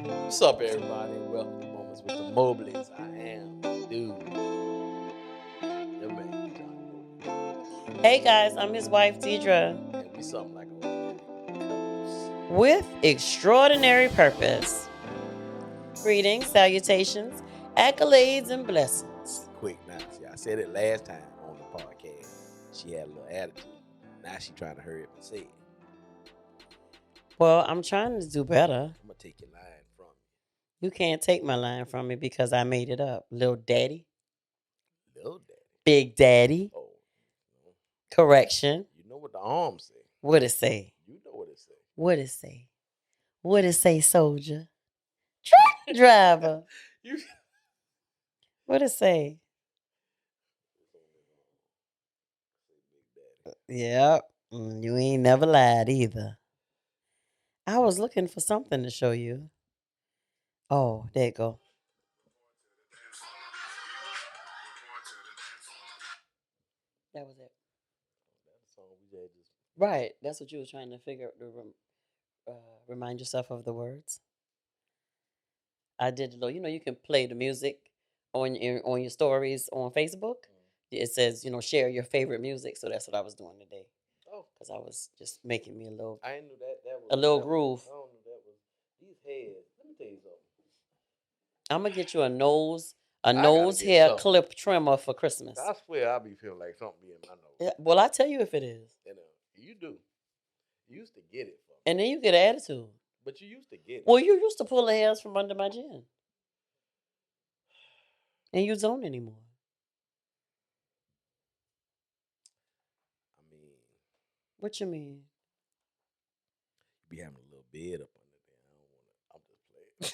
What's up, everybody? Welcome to Moments with the Mobleys. I am dude, the man, Johnnie Hey guys, I'm his wife, Deirdra, Deirdra. And we something like a with extraordinary purpose. Greetings, salutations, accolades, and blessings. quick now. See, I said it last time on the podcast. She had a little attitude. Now she trying to hurry up and say it. Well, I'm trying to do better. I'm gonna take your line from You can't take my line from me because I made it up. Little daddy, you. Little daddy. big daddy, Oh, correction. you know what the arms say. What it say? You know what it say. What it say? What it say, soldier? Truck driver. You What it say? Yep. You ain't never lied either. I was looking for something to show you. Oh, there you go. That was it. That's the song we had just. Right. That's what you were trying to figure out to remind yourself of the words. I did a little, you can play the music on your stories on Facebook. It says, share your favorite music. So that's what I was doing today. Oh, Because I was just making me a little I didn't know that was a little that groove. I don't know that was these heads. Let me tell you something. I'm gonna get you a nose gotta get hair something. clip trimmer for Christmas. I swear I be feeling like something be in my nose. Yeah, well, I tell you if it is. You do. You used to get it from me. And then you get an attitude. But you used to get it. Well, you used to pull the hairs from under my chin. And you don't anymore. I mean, What you mean? you be having a little bed up under there. I don't wanna I'm just playing.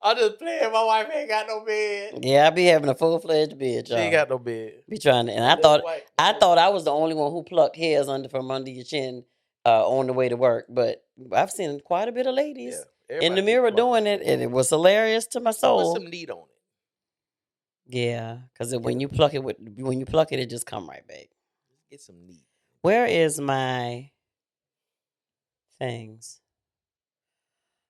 I'm just playing. My wife ain't got no bed. Yeah, I be having a full-fledged beard, She y'all. ain't got no bed. Be trying to, and I thought I was the only one who plucked hairs from under your chin on the way to work. But I've seen quite a bit of ladies in the mirror doing it, and it was hilarious to my soul. Put some neat on it. Yeah, because when you pluck it, it just come right back. Get some neat. Where is my things?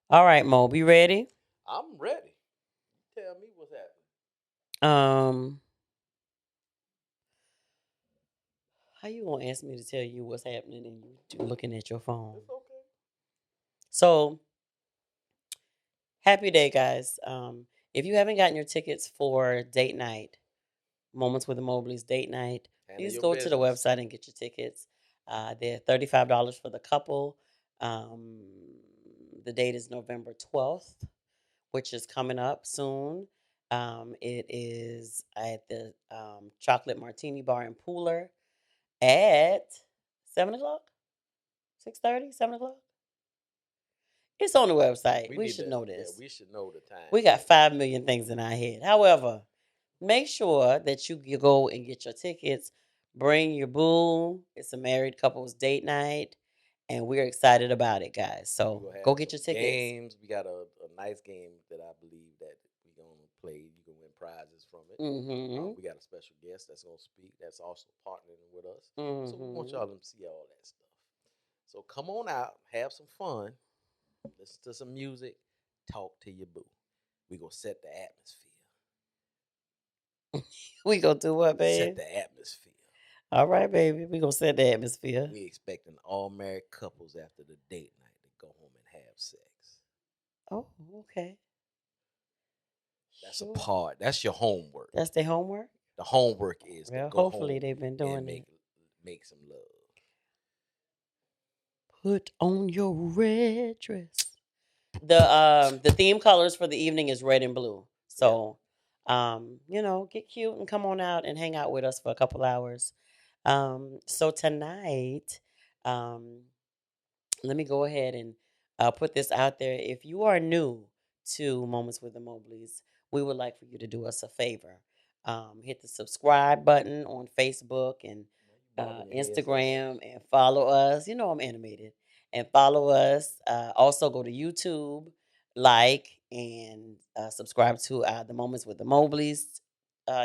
All right, Mo, be ready? I'm ready. Tell me what's happening. How you gonna ask me to tell you what's happening and you looking at your phone? It's okay. So, happy day, guys. If you haven't gotten your tickets for date night, Moments with the Mobleys date night, please go to the website and get your tickets. They're $35 for the couple. The date is November 12th, which is coming up soon. It is at the Chocolate Martini Bar and Pooler at 7 o'clock, 6:30, 7 o'clock. It's on the website. We should know this. Yeah, we should know the time. We got 5 million things in our head. However, make sure that you go and get your tickets. Bring your boo. It's a married couple's date night, and we're excited about it, guys. So go get your tickets. Games. We got a nice game that I believe that we're going to play. You can win prizes from it. Mm-hmm. We got a special guest that's going to speak that's also partnering with us. Mm-hmm. So we want y'all to see all that stuff. So come on out, have some fun, listen to some music, talk to your boo. We going to set the atmosphere. We going to do what, baby? Set the atmosphere. All right, baby. We going to set the atmosphere. We expecting all married couples after the date night to go home and have sex. Oh, okay. That's a part. That's your homework. That's their homework? The homework is well, to go hopefully home they've been doing and make some love. Put on your red dress. The theme colors for the evening is red and blue. So, get cute and come on out and hang out with us for a couple hours. So tonight, let me go ahead and put this out there. If you are new to Moments with the Mobleys, we would like for you to do us a favor. Hit the subscribe button on Facebook and Instagram and follow us. You know I'm animated. And follow us. Also go to YouTube, like, and subscribe to the Moments with the Mobleys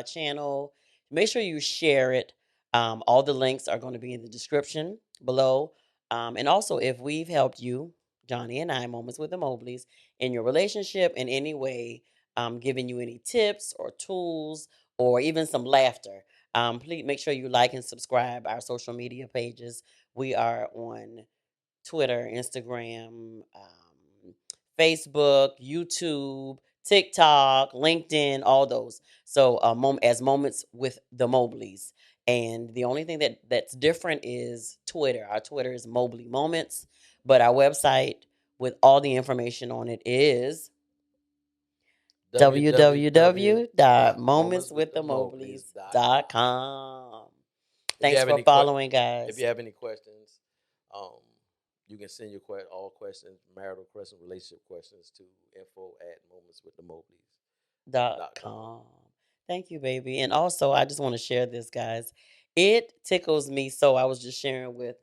channel. Make sure you share it. All the links are going to be in the description below. And also, if we've helped you, Johnny and I, Moments with the Mobleys, in your relationship in any way, giving you any tips or tools or even some laughter, please make sure you like and subscribe our social media pages. We are on Twitter, Instagram, Facebook, YouTube, TikTok, LinkedIn, all those. So, as Moments with the Mobleys. And the only thing that's different is Twitter. Our Twitter is Mobley Moments, but our website with all the information on it is www.momentswiththemobleys.com. www.momentswiththemobleys.com. If you Thanks have for any following, if guys. you have any questions, um, you can send your all questions, marital questions, relationship questions to info@momentswiththemobleys.com. .com. Thank you, baby. And also, I just want to share this, guys. It tickles me so. I was just sharing with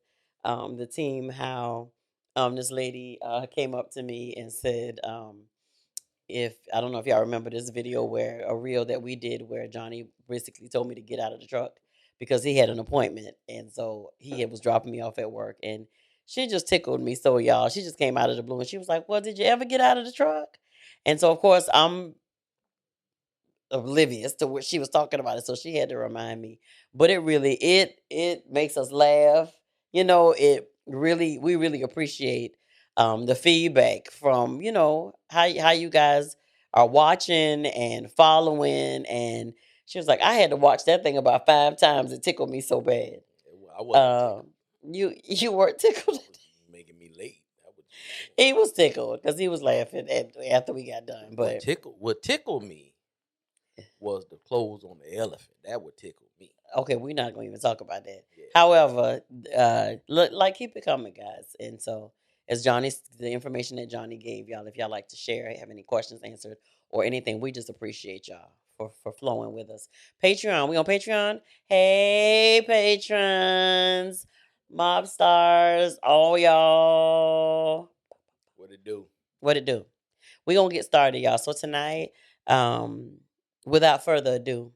the team how this lady came up to me and said, if I don't know if y'all remember this video where a reel that we did where Johnny basically told me to get out of the truck because he had an appointment, and so was dropping me off at work, and she just tickled me so, y'all. She just came out of the blue and she was like, "Well, did you ever get out of the truck?" And so, of course, I'm oblivious to what she was talking about it, so she had to remind me. But it makes us laugh. It really we really appreciate the feedback from how you guys are watching and following. And she was like, I had to watch that thing about 5 times. It tickled me so bad. I wasn't tickled. You weren't tickled. It was making me late. That was He was tickled because he was laughing after we got done. But what tickled me was the clothes on the elephant. That would tickle me. okay, we're not going to even talk about that. Yeah. However, keep it coming, guys. And so, as the information that Johnny gave y'all, if y'all like to share, have any questions answered or anything, we just appreciate y'all for flowing with us. Patreon, we on Patreon. Hey, patrons, mob stars, all y'all. What it do? What it do? We gonna get started, y'all. So tonight, without further ado,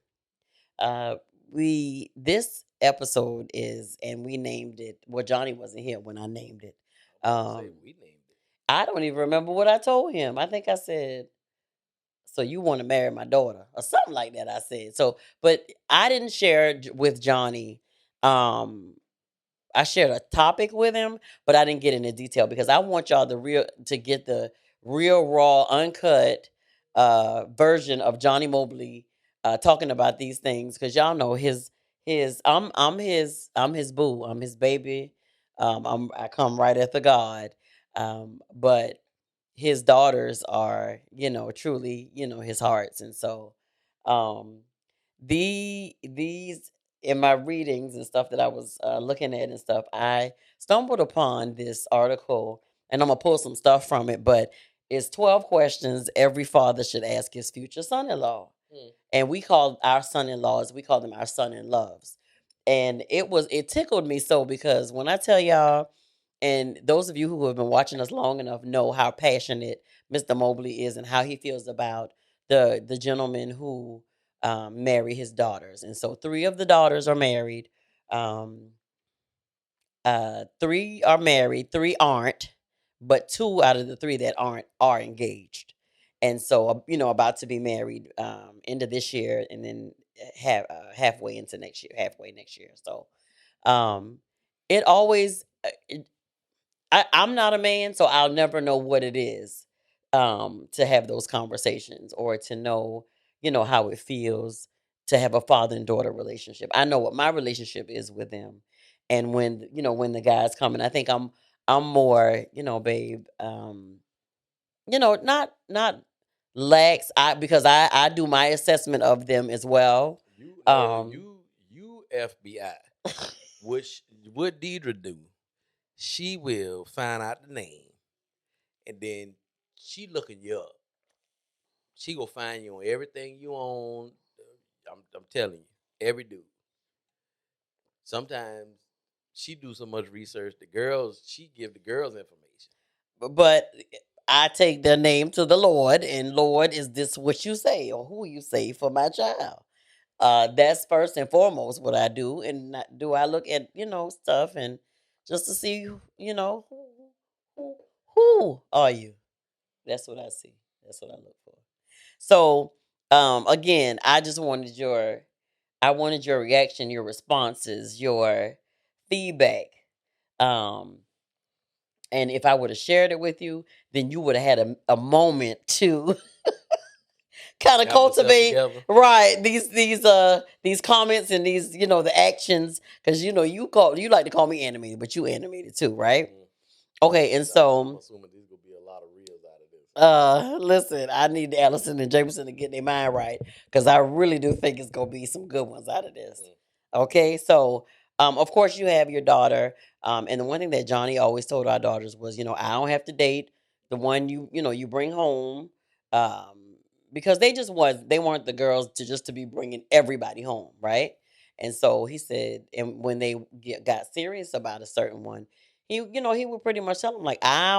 uh, this episode is, and we named it. Well, Johnny wasn't here when I named it. We named it. I don't even remember what I told him. I think I said, "So you want to marry my daughter?" or something like that. I said so, but I didn't share with Johnny. Um, I shared a topic with him, but I didn't get into detail because I want y'all to get the real raw, uncut version of Johnny Mobley talking about these things, because y'all know his I'm his boo, I'm his baby. I come right after God, but his daughters are truly his hearts. And so um these in my readings and stuff that I was looking at and stuff, I stumbled upon this article, and I'm gonna pull some stuff from it. But it's 12 questions every father should ask his future son-in-law, and we call them our son-in-loves. And it tickled me so, because when I tell y'all, and those of you who have been watching us long enough know how passionate Mr. Mobley is and how he feels about the gentleman who marry his daughters. And so 3 of the daughters are married. 3 are married, 3 aren't, but 2 out of the 3 that aren't are engaged. And so about to be married end of this year, and then halfway next year. So um it always I'm not a man, so I'll never know what it is to have those conversations, or to know, how it feels to have a father and daughter relationship. I know what my relationship is with them. And when the guys come, and I think I'm more, babe, not lax. Because I do my assessment of them as well. You FBI. What Deirdra do? She will find out the name, and then she looking you up. She gonna find you on everything you own. I'm telling you, every dude. Sometimes she do so much research. She give the girls information. But I take their name to the Lord, and Lord, is this what you say, or who you say for my child? That's first and foremost what I do. And do I look at stuff and just to see, who, who are you? That's what I see. That's what I look for. So, again, I wanted your reaction, your responses, your feedback. Um, and if I would have shared it with you, then you would have had a moment to kind of Got myself cultivate, together. right, these comments and these, the actions, because you like to call me animated, but you animated too, right? Mm. Okay, and I'm so assuming there's gonna be a lot of reels out of this. listen, I need Allison and Jameson to get their mind right, because I really do think it's gonna be some good ones out of this. Mm. Okay, so of course you have your daughter, and the one thing that Johnny always told our daughters was, I don't have to date the one you bring home, um, because they weren't the girls to be bringing everybody home, right? And so he said, and when they got serious about a certain one, he would pretty much tell them like, I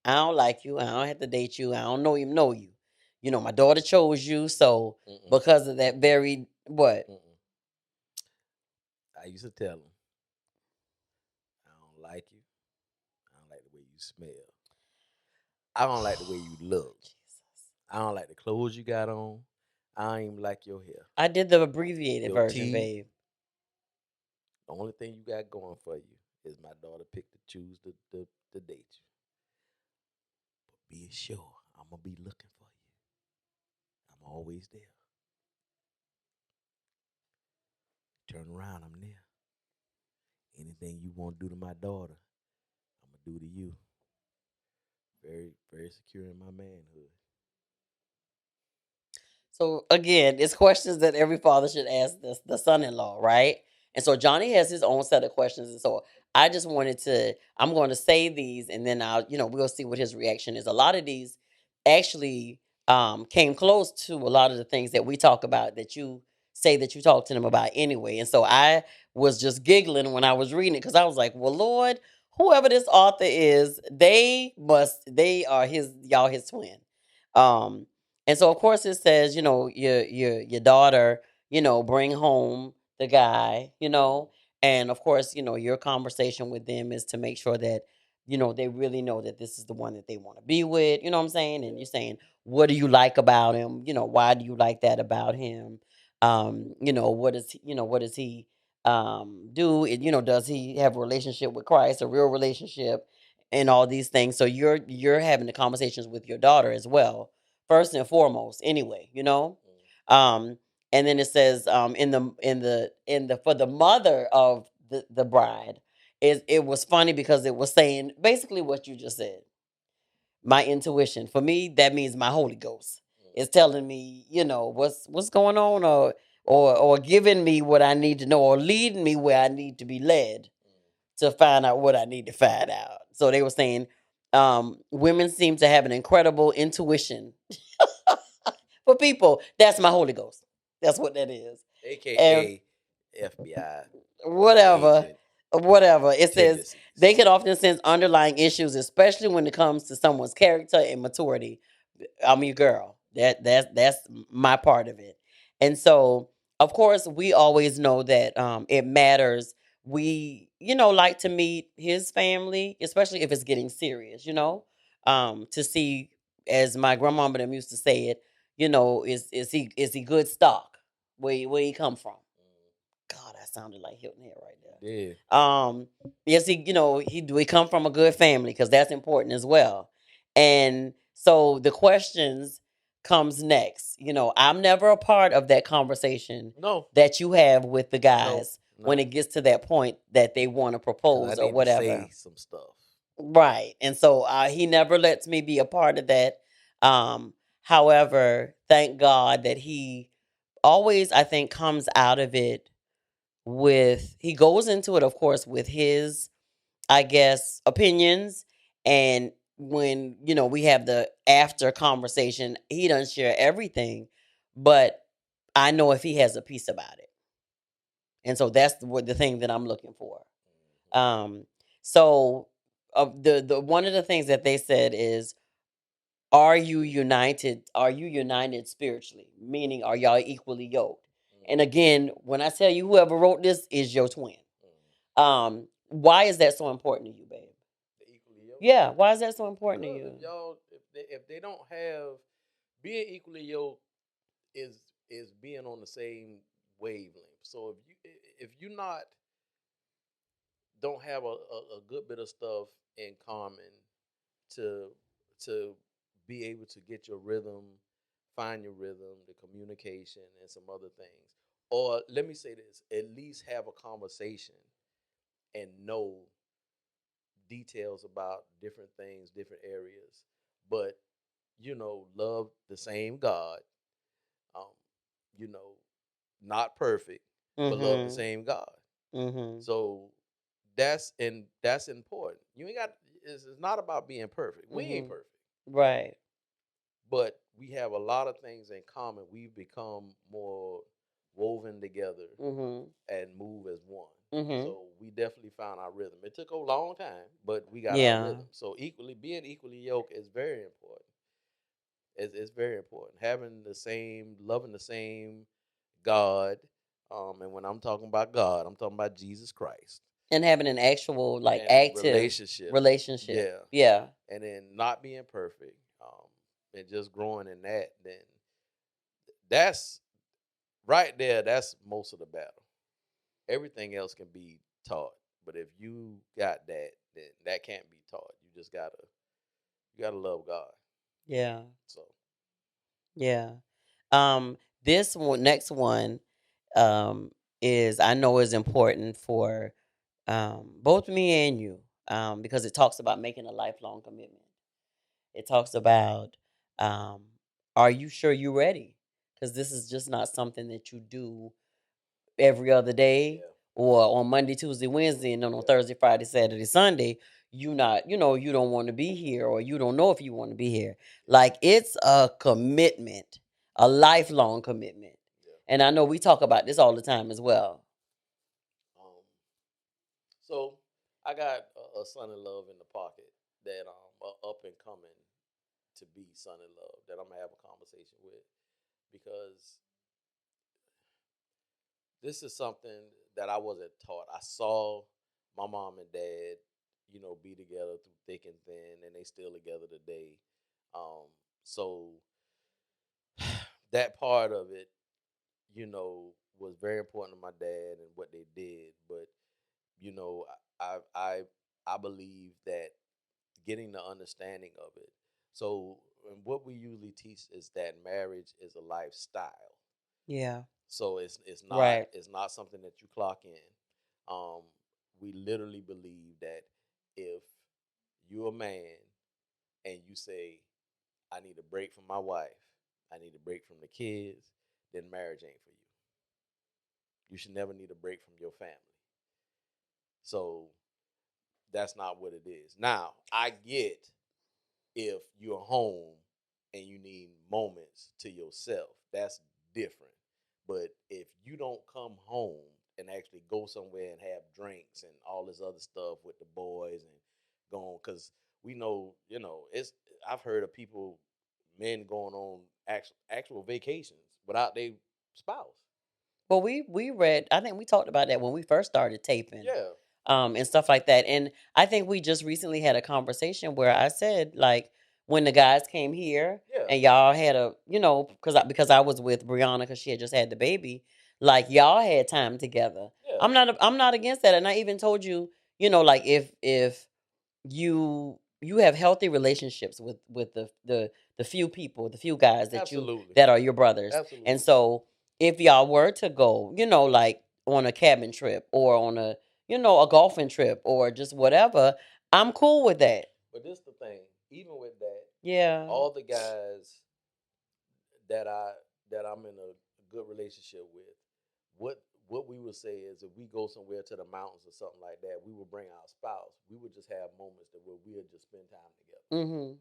don't like you. I don't have to date you. I don't know you. My daughter chose you, so Mm-mm. because of that very what? Mm-mm. I used to tell them, I don't like you. I don't like the way you smell. I don't like the way you look. Jesus. I don't like the clothes you got on. I don't even like your hair. I did the abbreviated Your version, teeth. babe. The only thing you got going for you is my daughter picked to choose to date you. But be assured, I'm gonna be looking for you. I'm always there. Turn around, I'm there. Anything you want to do to my daughter, I'm gonna do to you. Very, very secure in my manhood. So again, it's questions that every father should ask the son-in-law, right? And so Johnny has his own set of questions, and so I'm going to say these, and then we'll see what his reaction is. A lot of these actually came close to a lot of the things that we talk about that you say that you talk to them about anyway. And so I was just giggling when I was reading it because I was like, well, Lord, whoever this author is, they are his twin. Um, and so of course it says, your daughter, bring home the guy, and of course, your conversation with them is to make sure that, they really know that this is the one that they want to be with, you know what I'm saying? And you're saying, what do you like about him? Why do you like that about him? What does he do? And, does he have a relationship with Christ, a real relationship, and all these things? So you're having the conversations with your daughter as well, first and foremost, anyway, um and then it says, in the for the mother of the bride, it was funny because it was saying basically what you just said. My intuition, for me, that means my Holy Ghost is telling me, what's going on, or giving me what I need to know, or leading me where I need to be led to find out what I need to find out. So they were saying, women seem to have an incredible intuition for people. That's my Holy Ghost. That's what that is. And AKA FBI whatever, agent whatever. It says tendencies. they can often sense underlying issues, especially when it comes to someone's character and maturity. I'm your girl. That's my part of it. And so, of course, we always know that it matters. We, like to meet his family, especially if it's getting serious. To see, as my grandmama them used to say it. Is he good stock? Where he come from? God, I sounded like Hilton Head right there. Yeah. Yes, he do he come from a good family, because that's important as well. And so the questions comes next. I'm never a part of that conversation No. that you have with the No. guys when No. it gets to that point that they want to Because I propose or need to whatever. say some stuff. Right. And so he never lets me be a part of that. However, thank God that he always, I think, comes out of it he goes into it, of course, with his, I guess, opinions. And when, we have the after conversation, he doesn't share everything, but I know if he has a piece about it. And so that's the thing that I'm looking for. Um, so the one of the things that they said is, are you united? Are you united spiritually? Meaning, are y'all equally yoked? And again, when I tell you, whoever wrote this is your twin. Why is that so important to you, babe? The equally yoked. Yeah, why is that so important to Because you? if they don't have being equally yoked is being on the same wavelength. So if you not don't have a good bit of stuff in common to to be able to get your rhythm, find your rhythm, the communication, and some other things. Or let me say this: at least have a conversation and know details about different things, different areas. But love the same God. Um, you know, not perfect, but love the Mm-hmm. same God. Mm-hmm. So that's important. You ain't got. It's not about being perfect. We ain't Mm-hmm. perfect, Right. but we have a lot of things in common. We've become more woven together Mm-hmm. and move as one. Mm-hmm. So we definitely found our rhythm. It took a long time, but we got our Yeah. rhythm. So being equally yoked is very important. It's very important. Having the same, loving the same God. And when I'm talking about God, I'm talking about Jesus Christ And having an actual, like, and active relationship. relationship. Yeah. Yeah. And then not being perfect, and just growing in that, then that's right there. That's most of the battle. Everything else can be taught, but if you got that, then that can't be taught. You gotta love God. Yeah. So Yeah. Um, this one, next one, um, is, I know, is important for both me and you, because it talks about making a lifelong commitment. It talks about, um, are you sure you're ready? Because this is just not something that you do every other day, yeah, or on Monday, Tuesday, Wednesday, and then on yeah, Thursday, Friday, Saturday, Sunday, you not, you don't want to be here, or you don't know if you want to be here. yeah, Like, it's a commitment, a lifelong commitment. yeah. And I know we talk about this all the time as well. Um, so I got a son in love in the pocket that up and coming to be son in love that I'm gonna have a conversation with because this is something that I wasn't taught. I saw my mom and dad, be together through thick and thin, and they still together today. Um, so that part of it, was very important to my dad and what they did. But you know, I I I believe that getting the understanding of it. So, and what we usually teach is that marriage is a lifestyle. Yeah. So it's not Right. it's not something that you clock in. Um, we literally believe that if you're a man and you say, "I need a break from my wife, I need a break from the kids," then marriage ain't for you. You should never need a break from your family. So that's not what it is. Now I get if you're home and you need moments to yourself. That's different. But if you don't come home and actually go somewhere and have drinks and all this other stuff with the boys and going, because we know, it's I've heard of people, men going on actual vacations without their spouse. Well, we read. I think we talked about that when we first started taping, Yeah, and stuff like that. And I think we just recently had a conversation where I said, like, when the guys came here yeah, and y'all had a, because I was with Brianna because she had just had the baby, like, y'all had time together. yeah, I'm not against that, and I even told you, like, if you have healthy relationships with the few people, the few guys absolutely, that are your brothers. And absolutely. so if y'all were to go, like, on a cabin trip, or on a, a golfing trip, or just whatever, I'm cool with that. But this the thing, even with that, Yeah. all the guys that I that I'm in a good relationship with, what we would say is if we go somewhere to the mountains or something like that, we would bring our spouse. We would just have moments that where we'll just spend time together. Mhm.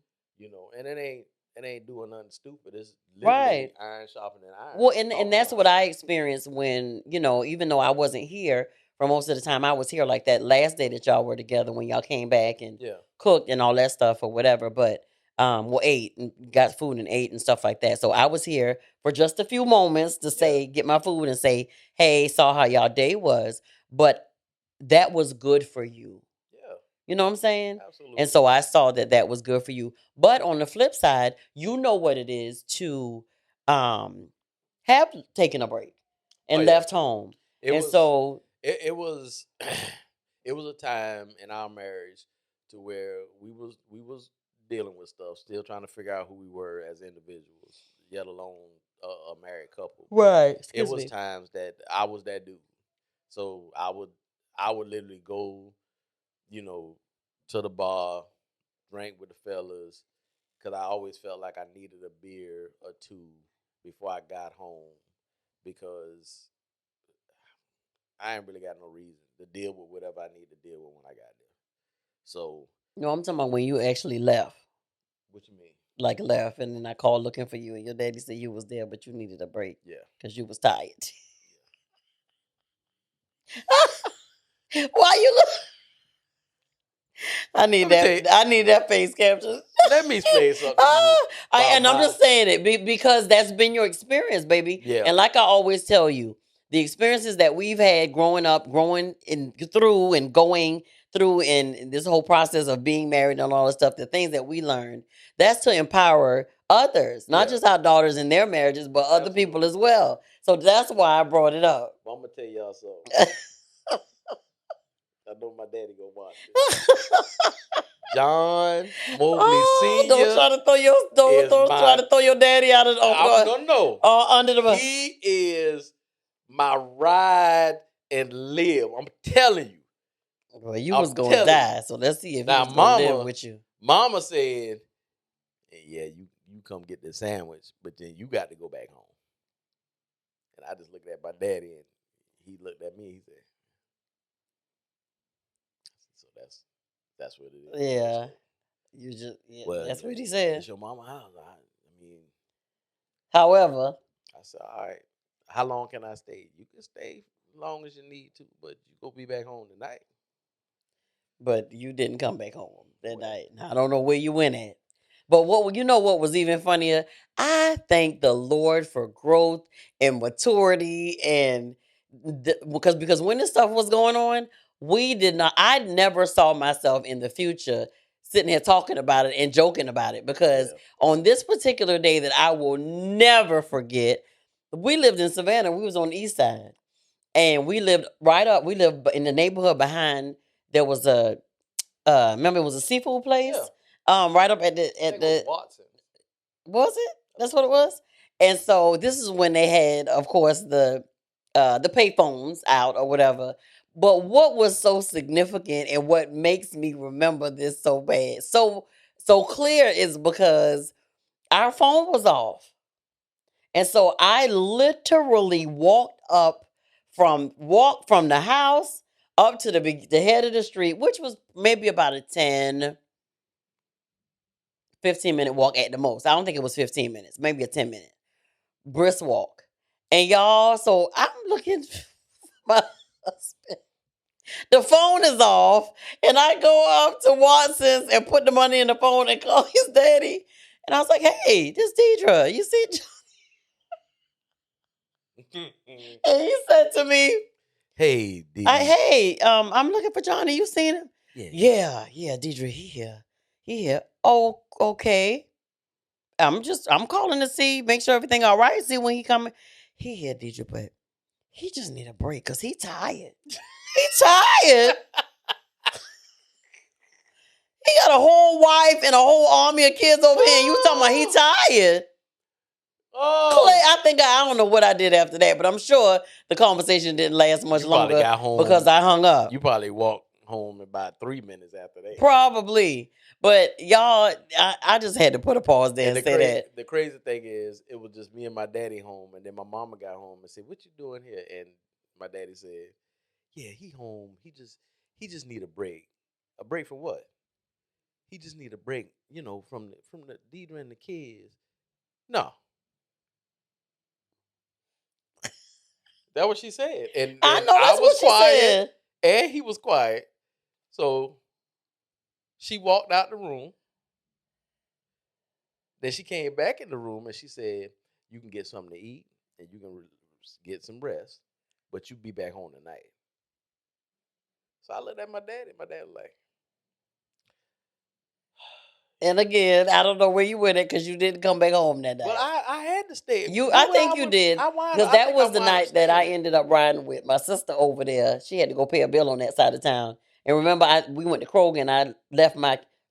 And it ain't doing nothing stupid. It's literally Right. iron sharpening iron, Well, and talking that's about what I stuff. experienced when, even though I wasn't here for most of the time, I was here, like, that last day that y'all were together when y'all came back and Yeah, cooked and all that stuff or whatever. But well, ate and got food and ate and stuff like that. So I was here for just a few moments to yeah, say, get my food and say, hey, saw how y'all day was. But that was good for you. Yeah, You know what I'm saying? absolutely. And so I saw that that was good for you. But on the flip side, you know what it is to um have taken a break Oh and yeah, left home. it And was. so It was. It was a time in our marriage to where we was dealing with stuff, still trying to figure out who we were as individuals, yet alone a married couple. right, It excuse was me. times that I was that dude. So I would literally go, you know, to the bar, drink with the fellas, because I always felt like I needed a beer or two before I got home, because I ain't really got no reason to deal with whatever I need to deal with when I got there. So No, I'm talking about when you actually left. what you mean? Like left and then I called looking for you and your daddy said you was there but you needed a break Yeah, because you was tired. yeah. Why you look? Let me tell you. I need that face capture. Let me explain something to you about And I'm my. just saying it because that's been your experience, baby. Yeah, And like I always tell you, the experiences that we've had growing up, growing in through and going through in this whole process of being married and all this stuff, the things that we learned, that's to empower others, not yeah, just our daughters in their marriages, but other people absolutely. as well. So that's why I brought it up. But I'm gonna tell y'all something. I know my daddy gonna watch this. John Mobley Oh, don't Senior try to throw your is don't try my. to throw your daddy out of I'm no no. under the bus. He is my ride and live. I'm telling you. Well, you I'm was gonna telling you. die, so let's see if he Now, was gonna live Mama, with you. Mama said, "Hey, yeah, you come get the sandwich, but then you got to go back home." And I just looked at my daddy, and he looked at me. He said, "So that's what it is." Yeah, So, you just well, that's what he said. it's your mama house. I mean, However, I said, all right. How long can I stay? You can stay as long as you need to, but you go be back home tonight. but you didn't come back home that Well, night. I don't know where you went at. But what you know what was even funnier? I thank the Lord for growth and maturity and because when this stuff was going on, we did not I never saw myself in the future sitting here talking about it and joking about it because yeah, on this particular day that I will never forget, we lived in Savannah. We was on the east side. And we lived in the neighborhood behind there was a remember it was a seafood yeah. place right up I think it was Watson. was it? I That's think what it so. was. And so this is when they had, of course, the payphones out or whatever. But what was so significant and what makes me remember this so bad, so clear, is because our phone was off, and so I literally walked from the house up to the head of the street, which was maybe about a 10-15 minute walk at the most. I don't think it was 15 minutes, maybe a 10-minute brisk walk. And y'all, so I'm looking for my husband. The phone is off, and I go up to Watson's and put the money in the phone and call his daddy. And I was like, "Hey, this Deidre, you see?" And he said to me, Hey, Didi. Hey, I'm looking for Johnny. You seen him?" Yeah, Yeah, Deidre, he here. He here. Oh, okay. I'm calling to see, make sure everything all right. See when he coming. He here, Deidre, but he just need a break because he tired. He tired. He got a whole wife and a whole army of kids over here. And you talking about he tired? Clay, Oh, I don't know what I did after that, but I'm sure the conversation didn't last much you probably longer got home. because I hung up. You probably walked home about 3 minutes after that. Probably. But y'all, I just had to put a pause there And and say that. the crazy thing is, it was just me and my daddy home, and then my mama got home and said, "What you doing here?" And my daddy said, "Yeah, he home. He just need a break. A break from what? He just need a break, from the Deidre and the kids." No, that what she said, and I and know I that's was what she quiet, said. and he was quiet. So she walked out the room. Then she came back in the room and she said, "You can get something to eat and you can get some rest, but you be back home tonight." So I looked at my daddy. My dad was like, And again, I don't know where you went at because you didn't come back home that well, night. I had to stay. I think you did because that was the wound up night that I staying. ended up riding with my sister over there. She had to go pay a bill on that side of town. And remember, we went to Kroger and I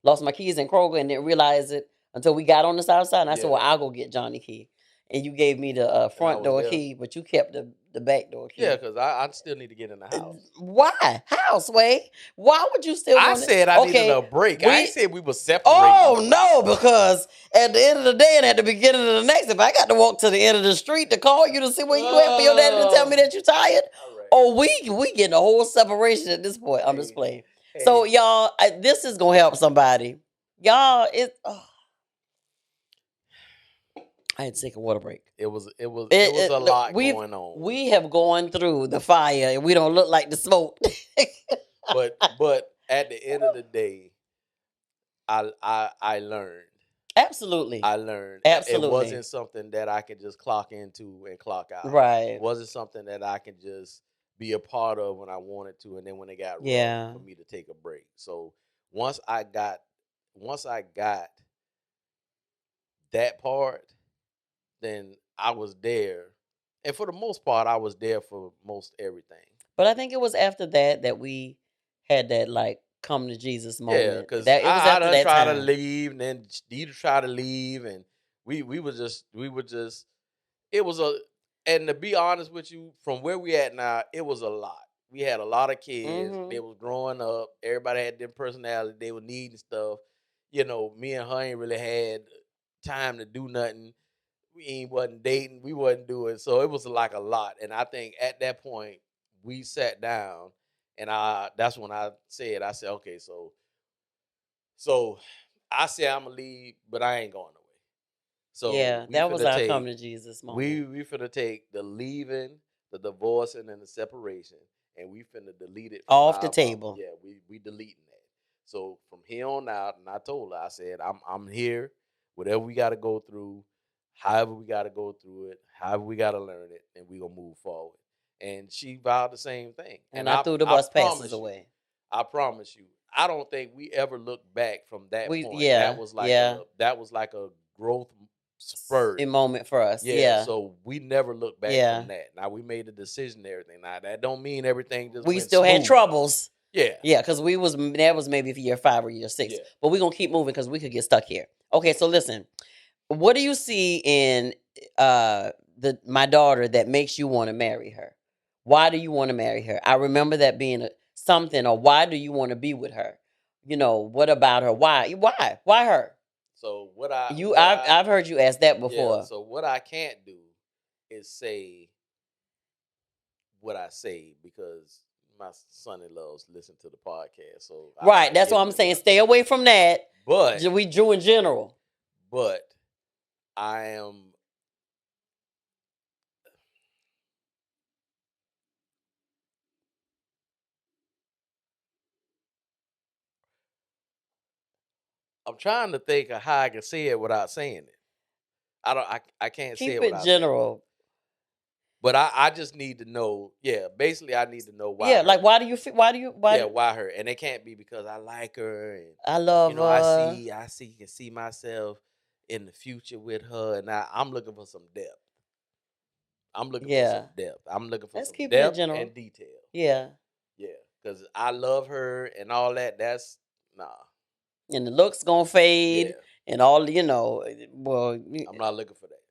lost my keys in Kroger and didn't realize it until we got on the south side. And I said, "Well, Yeah. I'll go get Johnny key." And you gave me the And I front was door there. key, but you kept the back door key. Yeah, because I still need to get in the house. Why? How, Sway? Why would you still I want it? said I needed a Okay, break. I ain't said we were separating. oh no, because at the end of the day and at the beginning of the next, if I got to walk to the end of the street to call you to see where you at for your daddy to tell me that you tired, All right. oh, we getting a whole separation at this point. I'm just playing. So y'all, this is gonna help somebody. Y'all, I had to take a water break. It was a lot going on. We have gone through the fire and we don't look like the smoke. but at the end of the day, I learned. Absolutely. I learned. Absolutely. It wasn't something that I could just clock into and clock out. Right. It wasn't something that I could just be a part of when I wanted to, and then when it got rough for me to take a break. So once I got that part, then I was there. And for the most part, I was there for most everything. But I think it was after that we had that like come to Jesus moment. Yeah, because it was after that try time. to leave, and then Deirdra tried to leave, and we were just it was and to be honest with you, from where we at now, it was a lot. We had a lot of kids. They was growing up. Everybody had their personality. They were needing stuff. You know, me and her ain't really had time to do nothing. We wasn't dating. We wasn't doing. So it was like a lot. And I think at that point we sat down, and that's when I said, okay, so I said I'm gonna leave, but I ain't going away. So yeah, that was our come to Jesus moment. We finna take the leaving, the divorcing, and the separation, and we finna delete it off the table. Yeah, we deleting that. So from here on out, and I told her, I said I'm here. Whatever we got to go through, however we got to go through it, however we got to learn it, and we gonna move forward. And she vowed the same thing. And I threw the bus passes away. I promise you. I don't think we ever looked back from that point. Yeah, that was like a growth spurt, a moment for us. Yeah. So we never looked back from that. Now we made a decision and everything. Now that don't mean everything just we still had troubles. Yeah. Yeah, because that was maybe for year 5 or year 6. Yeah. But we're gonna keep moving because we could get stuck here. Okay, so listen. What do you see in my daughter that makes you want to marry her? Why do you want to marry her? I remember that being something, or why do you want to be with her? You know, what about her? Why her? So I've heard you ask that before. Yeah, so what I can't do is say what I say because my son-in-law listen to the podcast. So right, that's what I'm saying. Stay away from that. But we drew in general. But I'm trying to think of how I can say it without saying it. I can't say it without general. But I just need to know. Yeah, basically, I need to know why. Yeah, like why do you? Why her? And it can't be because I like her and I love her. I can see myself in the future with her, and I'm looking for some depth. I'm looking for some depth. I'm looking for some depth and detail. Yeah, because I love her and all that. That's nah. And the looks gonna fade, and all well, I'm not looking for that.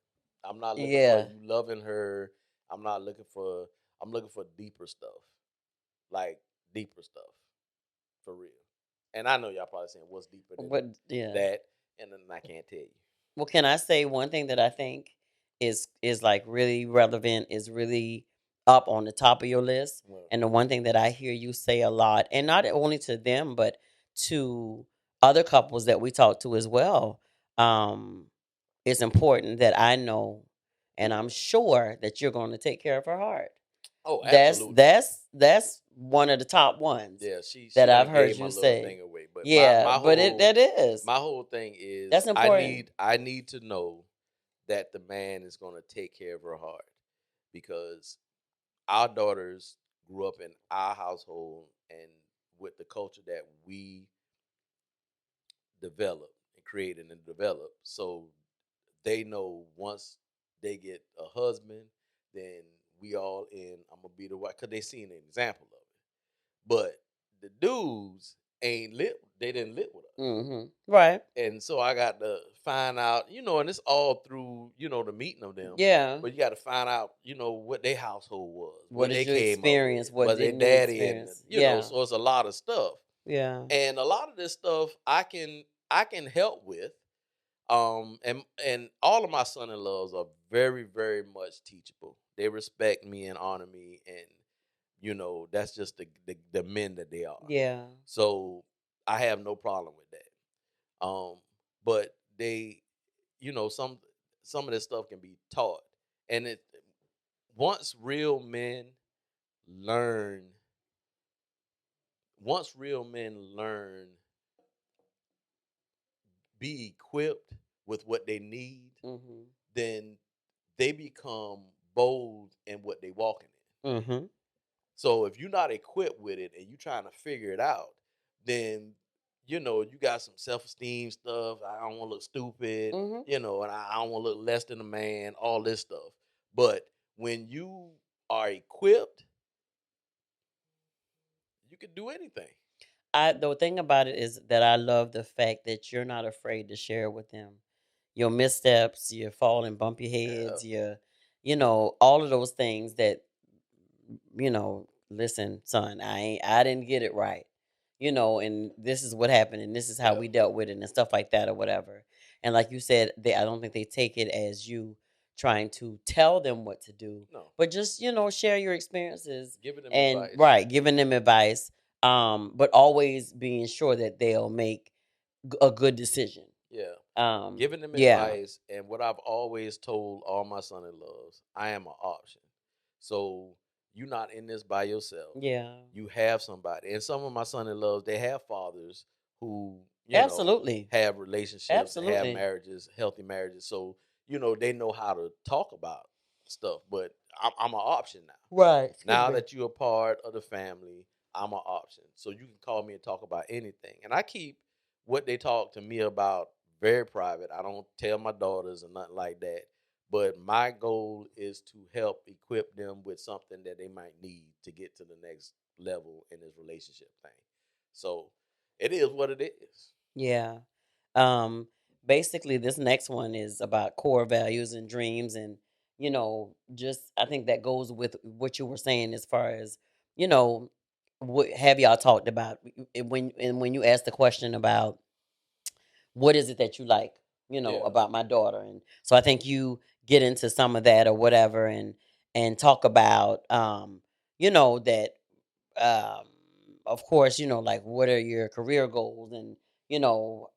I'm not looking for you loving her. I'm looking for deeper stuff. Like deeper stuff. For real. And I know y'all probably saying what's deeper than that, and then I can't tell you. Well, can I say one thing that I think is like really relevant, is really up on the top of your list? And the one thing that I hear you say a lot, and not only to them, but to other couples that we talk to as well, it's important that I know, and I'm sure that you're going to take care of her heart. Oh, absolutely. That's one of the top ones. Yeah, that I've heard you say. But that is my whole thing is that's important. I need to know that the man is going to take care of her heart, because our daughters grew up in our household, and with the culture that we develop and create and develop. So they know once they get a husband, then we all in. I'm gonna be the wife because they seen an example of it. But the dudes ain't live. They didn't live with us. Mm-hmm. Right. And so I got to find out, and it's all through, the meeting of them. Yeah. But you got to find out, what their household was, What they is your came up with, experience? What was their didn't you daddy, and experience? Yeah. so it's a lot of stuff. Yeah. And a lot of this stuff I can help with. And all of my son-in-laws are very, very much teachable. They respect me and honor me, and that's just the men that they are. Yeah. So I have no problem with that. But they, some of this stuff can be taught, and once real men learn, once real men learn, be equipped with what they need, Mm-hmm. then they become bold in what they walking in. Mm-hmm. So if you're not equipped with it and you're trying to figure it out, then you got some self-esteem stuff. I don't want to look stupid, Mm-hmm. and I don't want to look less than a man, all this stuff. But when you are equipped, you can do anything. The thing about it is that I love the fact that you're not afraid to share with them your missteps, your falling, bumpy heads, all of those things that, listen, son, I didn't get it right, and this is what happened, and this is how Yeah. we dealt with it, and stuff like that, or whatever. And like you said, I don't think they take it as you trying to tell them what to do, No. but just share your experiences Giving them and advice. right, giving them advice, but always being sure that they'll make a good decision. Yeah. Giving them Yeah, advice, and what I've always told all my son-in-laws, I am an option. So you're not in this by yourself. yeah, You have somebody, and some of my son-in-laws, they have fathers who absolutely, have relationships and have absolutely, marriages, healthy marriages. So they know how to talk about stuff. But I'm an option now. right. Now that you're a part of the family, I'm an option. So you can call me and talk about anything. And I keep what they talk to me about very private. I don't tell my daughters or nothing like that. But my goal is to help equip them with something that they might need to get to the next level in this relationship thing. So it is what it is. Yeah. Um, Basically this next one is about core values and dreams, and just I think that goes with what you were saying as far as, you know, what have y'all talked about when you asked the question about what is it that you like, Yeah. about my daughter. And so I think you get into some of that or whatever, and talk about that um of course, like what are your career goals, and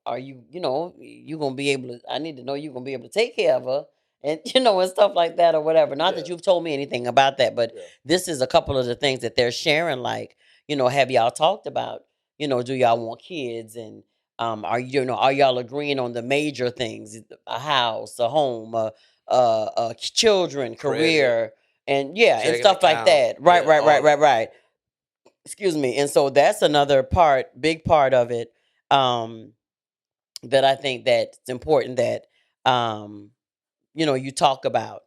are you gonna be able to, I need to know you're gonna be able to take care of her, and and stuff like that or whatever. Not that Yeah. you've told me anything about that, but Yeah. this is a couple of the things that they're sharing, like, have y'all talked about, do y'all want kids, and are y'all agreeing on the major things, a house, a home, children, Credit, career, and yeah, and checking stuff like account. that. Right, Yeah, right, all right, of it. right, right. Excuse me. And so that's another big part of it, um, that I think that it's important that um, you talk about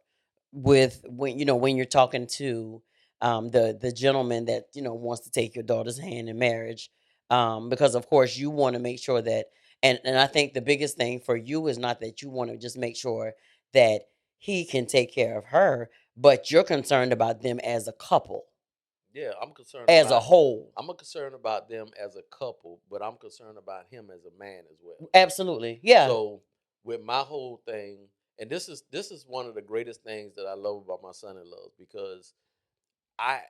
with when you're talking to the gentleman that wants to take your daughter's hand in marriage, because of course you want to make sure that, and I think the biggest thing for you is not that you want to just make sure that he can take care of her, but you're concerned about them as a couple, Yeah, I'm concerned as a about. whole. I'm concerned about them as a couple, but I'm concerned about him as a man as well. Absolutely. Yeah. So with my whole thing, and this is one of the greatest things that I love about my son-in-laws, because I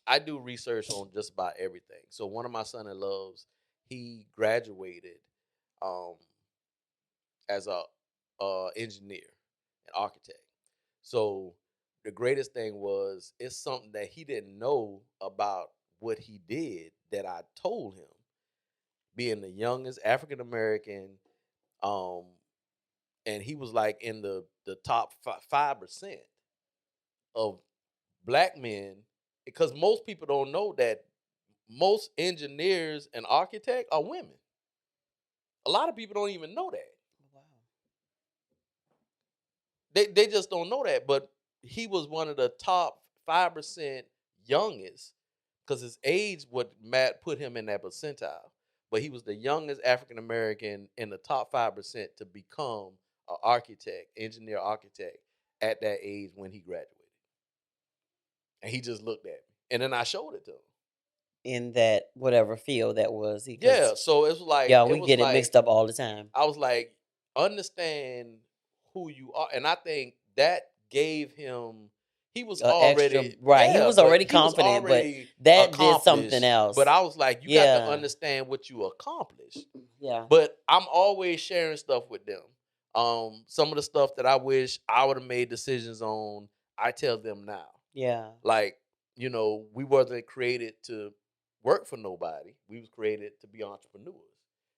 I do research on just about everything. So one of my son-in-laws, he graduated um, as a engineer, an architect. So the greatest thing was, it's something that he didn't know about what he did that I told him. Being the youngest African American, um, and he was like in the top 5% of black men, because most people don't know that most engineers and architects are women. A lot of people don't even know that. Wow. They just don't know that. But he was one of the top 5% youngest, because his age would put him in that percentile. But he was the youngest African American in the top 5% to become an architect, engineer architect at that age when he graduated. And he just looked at me. And then I showed it to him. In that whatever field that was. Yeah, so it was like, yeah, we get it mixed up all the time. I was like, understand who you are. And I think that gave him, he was already extra, right. Yeah, he was already he was confident, already but that did accomplished. something else. But I was like, you got to understand what you accomplished. Yeah. But I'm always sharing stuff with them. Some of the stuff that I wish I would have made decisions on, I tell them now. Yeah. Like, you know, we wasn't created to work for nobody. We was created to be entrepreneurs.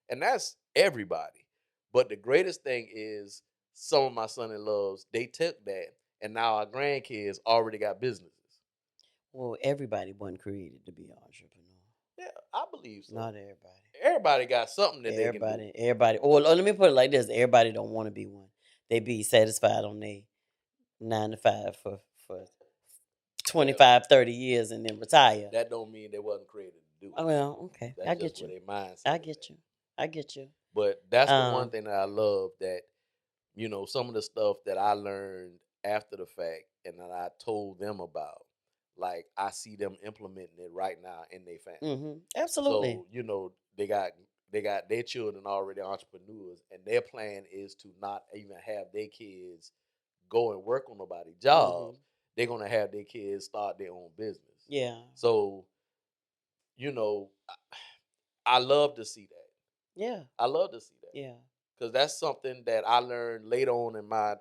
And that's everybody. But the greatest thing is some of my son-in-laws, they took that, and now our grandkids already got businesses. Well, everybody wasn't created to be an entrepreneur. Yeah, I believe so. Not everybody. Everybody got something that they can do. Everybody. Or let me put it like this. Everybody don't want to be one. They be satisfied on their 9 to 5 for 25, 30 years and then retire. That don't mean they wasn't created to do it. Oh, well, okay. That's I get you. I get you. But that's the one thing that I love, that, you know, some of the stuff that I learned after the fact and that I told them about, like, I see them implementing it right now in their family. Mm-hmm. Absolutely. So, you know, they got their children already entrepreneurs, and their plan is to not even have their kids go and work on nobody's job. Mm-hmm. They're going to have their kids start their own business. Yeah. So, you know, I love to see that. Yeah. I love to see that. Yeah. Because that's something that I learned later on in my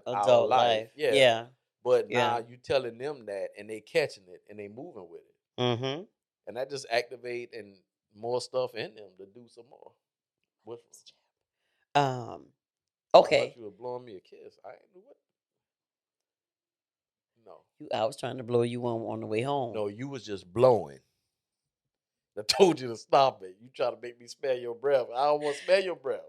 adult life. Yeah. But now you telling them that, and they catching it, and they moving with it. Mm-hmm. And that just activate and more stuff in them to do some more with them. Okay. I thought you were blowing me a kiss. I ain't do what. No. I was trying to blow you on the way home. No, you was just blowing. I told you to stop it. You try to make me smell your breath. I don't want to smell your breath.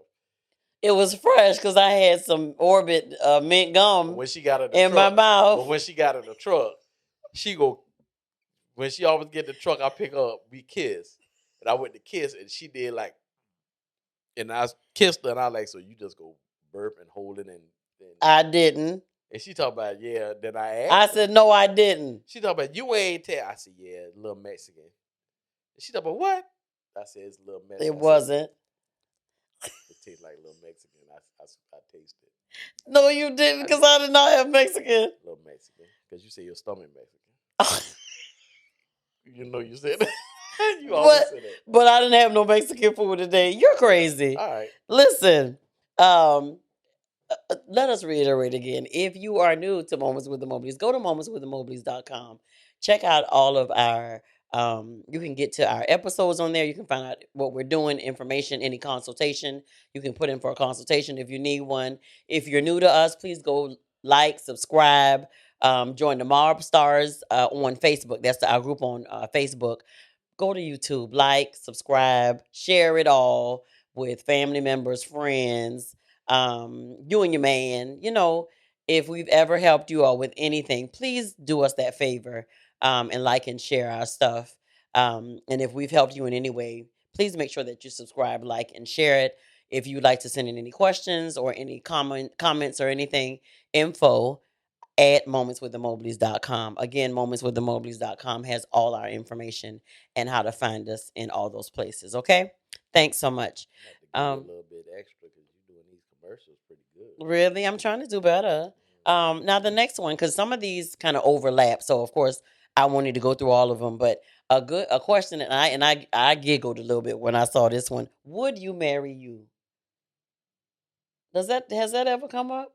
It was fresh because I had some Orbit mint gum when she got in my mouth. But when she got in the truck, when she always get in the truck, I pick her up, we kiss. And I went to kiss, and she did like, and I kissed her, and I like, so you just go burp and hold it. And I didn't. And she talked about, yeah, then I asked I said, no, I didn't. She talked about, you ain't tell. I said, yeah, little Mexican. And she talked about, what? I said, it's a little Mexican. It wasn't. It tastes like little Mexican. I tasted it. No, you didn't, because I did not have Mexican. Little Mexican. Because you say your stomach Mexican. You know you said that. You always said that. But I didn't have no Mexican food today. You're crazy. All right. Listen, let us reiterate again. If you are new to Moments with the Mobleys, go to momentswiththemobleys.com. Check out all of our, you can get to our episodes on there. You can find out what we're doing, information, any consultation. You can put in for a consultation if you need one. If you're new to us, please go like, subscribe, join the Mob Stars on Facebook. That's our group on Facebook. Go to YouTube, like, subscribe, share it all with family members, friends, you and your man. You know, if we've ever helped you all with anything, please do us that favor and like and share our stuff. And if we've helped you in any way, please make sure that you subscribe, like, and share it. If you'd like to send in any questions or any comments or anything, info at momentswiththemobleys.com. Again, momentswiththemobleys.com has all our information and how to find us in all those places. Okay? Thanks so much. A little bit extra because you're doing these commercials pretty good. Really? I'm trying to do better. Now the next one, because some of these kind of overlap. So of course I wanted to go through all of them, but a question, and I giggled a little bit when I saw this one. Would you marry you? Has that ever come up?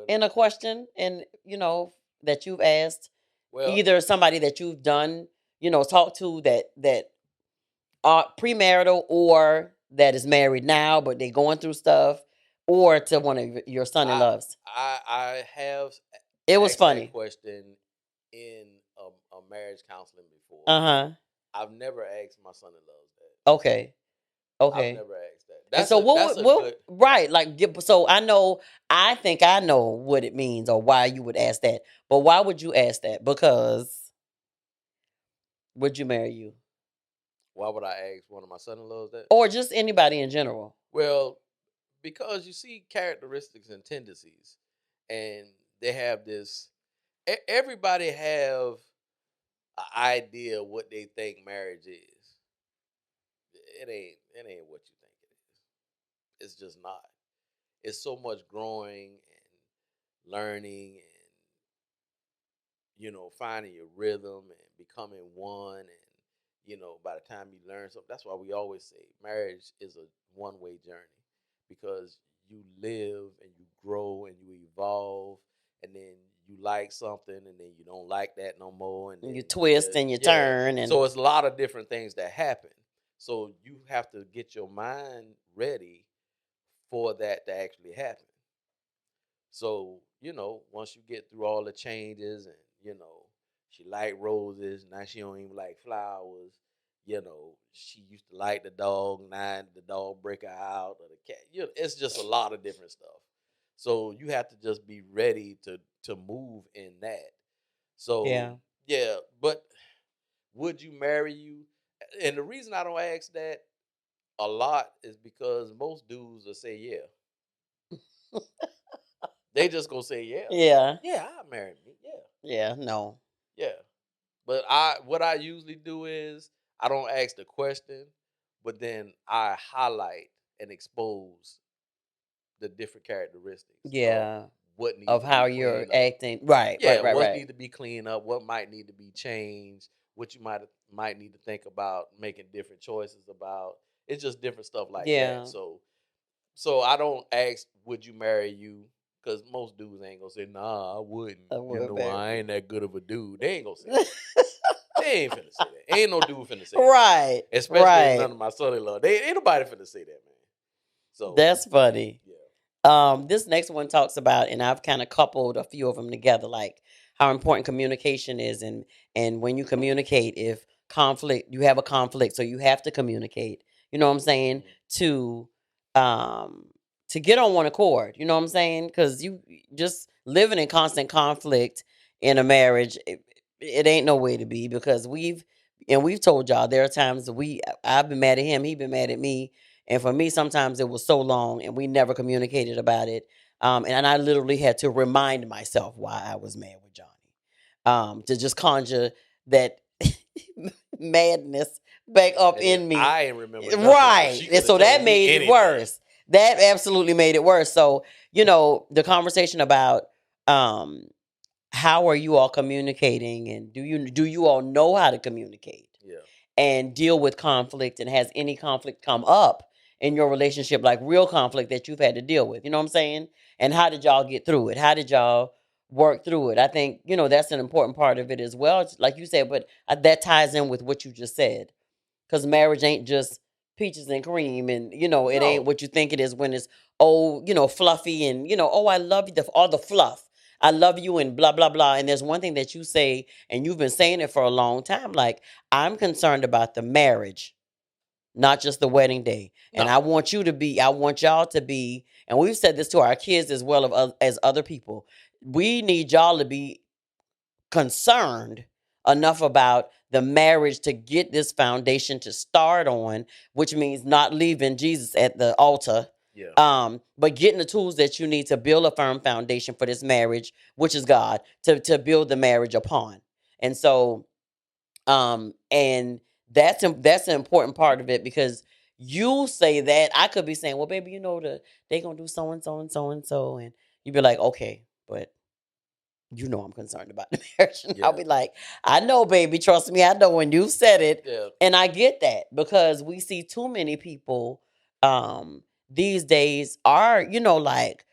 In a question, and that you've asked, either somebody that you've done, talked to that are premarital or that is married now, but they're going through stuff, or to one of your son-in-laws. I have. It was funny. That question in a marriage counseling before. Uh-huh. I've never asked my son-in-laws that. Okay. I've Okay. never asked that. And so That's a what good. right, like so I think I know what it means or why you would ask that. But why would you ask that? Because would you marry you? Why would I ask one of my son-in-laws that? Or just anybody in general? Well, because you see characteristics and tendencies, and they have this. Everybody have an idea of what they think marriage is. It ain't what you think it is. It's just not. It's so much growing and learning and finding your rhythm and becoming one. And by the time you learn something, that's why we always say marriage is a one-way journey, because you live and you grow and you evolve, and then you like something and then you don't like that no more, and then You twist and you turn and so it's a lot of different things that happen. So you have to get your mind ready for that to actually happen. So, once you get through all the changes and, she liked roses, now she don't even like flowers. She used to like the dog, now the dog break her out, or the cat. It's just a lot of different stuff. So you have to just be ready to move in that. So yeah. yeah, but would you marry you? And the reason I don't ask that a lot is because most dudes will say yeah. They just gonna say yeah. Yeah. Yeah, I marry me. Yeah. Yeah, no. Yeah. But what I usually do is I don't ask the question, but then I highlight and expose the different characteristics of Yeah. what needs Of to how be you're cleaned up. acting. Right, Yeah, right, right, what right. need to be cleaned up, what might need to be changed, what you might need to think about making different choices about. It's just different stuff like that. Yeah. So I don't ask, would you marry you? Because most dudes ain't gonna say, nah, I wouldn't. I would marry I you. ain't that good of a dude. They ain't gonna say that. They ain't finna say that. Ain't no dude finna say that. Right. Especially Right. none of my son-in-law. Ain't nobody finna say that, man. So That's funny. yeah. This next one talks about, and I've kind of coupled a few of them together, like how important communication is, and when you communicate, if conflict, you have a conflict, so you have to communicate. You know what I'm saying? To um to get on one accord. You know what I'm saying? Because you just living in constant conflict in a marriage, it ain't no way to be, because we've told y'all there are times that I've been mad at him, he been mad at me, and for me, sometimes it was so long and we never communicated about it. And I literally had to remind myself why I was mad with Johnny. To just conjure that madness back up And then in me. I ain't remember nothing, so Right. she And could have so that told me made it anything. worse. That absolutely made it worse. So, the conversation about um how are you all communicating, and do you all know how to communicate Yeah. and deal with conflict, and has any conflict come up in your relationship, like real conflict that you've had to deal with, you know what I'm saying? And how did y'all get through it? How did y'all work through it? I think, that's an important part of it as well. It's like you said, but that ties in with what you just said, because marriage ain't just peaches and cream, and it ain't No. what you think it is when it's fluffy, and oh, I love you, all the fluff, I love you, and blah blah blah. And there's one thing that you say, and you've been saying it for a long time, like, I'm concerned about the marriage, not just the wedding day. And No. I want y'all to be, and we've said this to our kids as well as other people, we need y'all to be concerned enough about the marriage to get this foundation to start on, which means not leaving Jesus at the altar. Yeah. But getting the tools that you need to build a firm foundation for this marriage, which is God, to build the marriage upon. And so, and that's an important part of it, because you say that, I could be saying, well, baby, they gonna do so and so and so and so, and you'd be like, okay, but I'm concerned about the marriage. And I'll Yeah. be like, I know, baby, trust me, I know when you said it. Yeah. And I get that, because we see too many people these days are, like,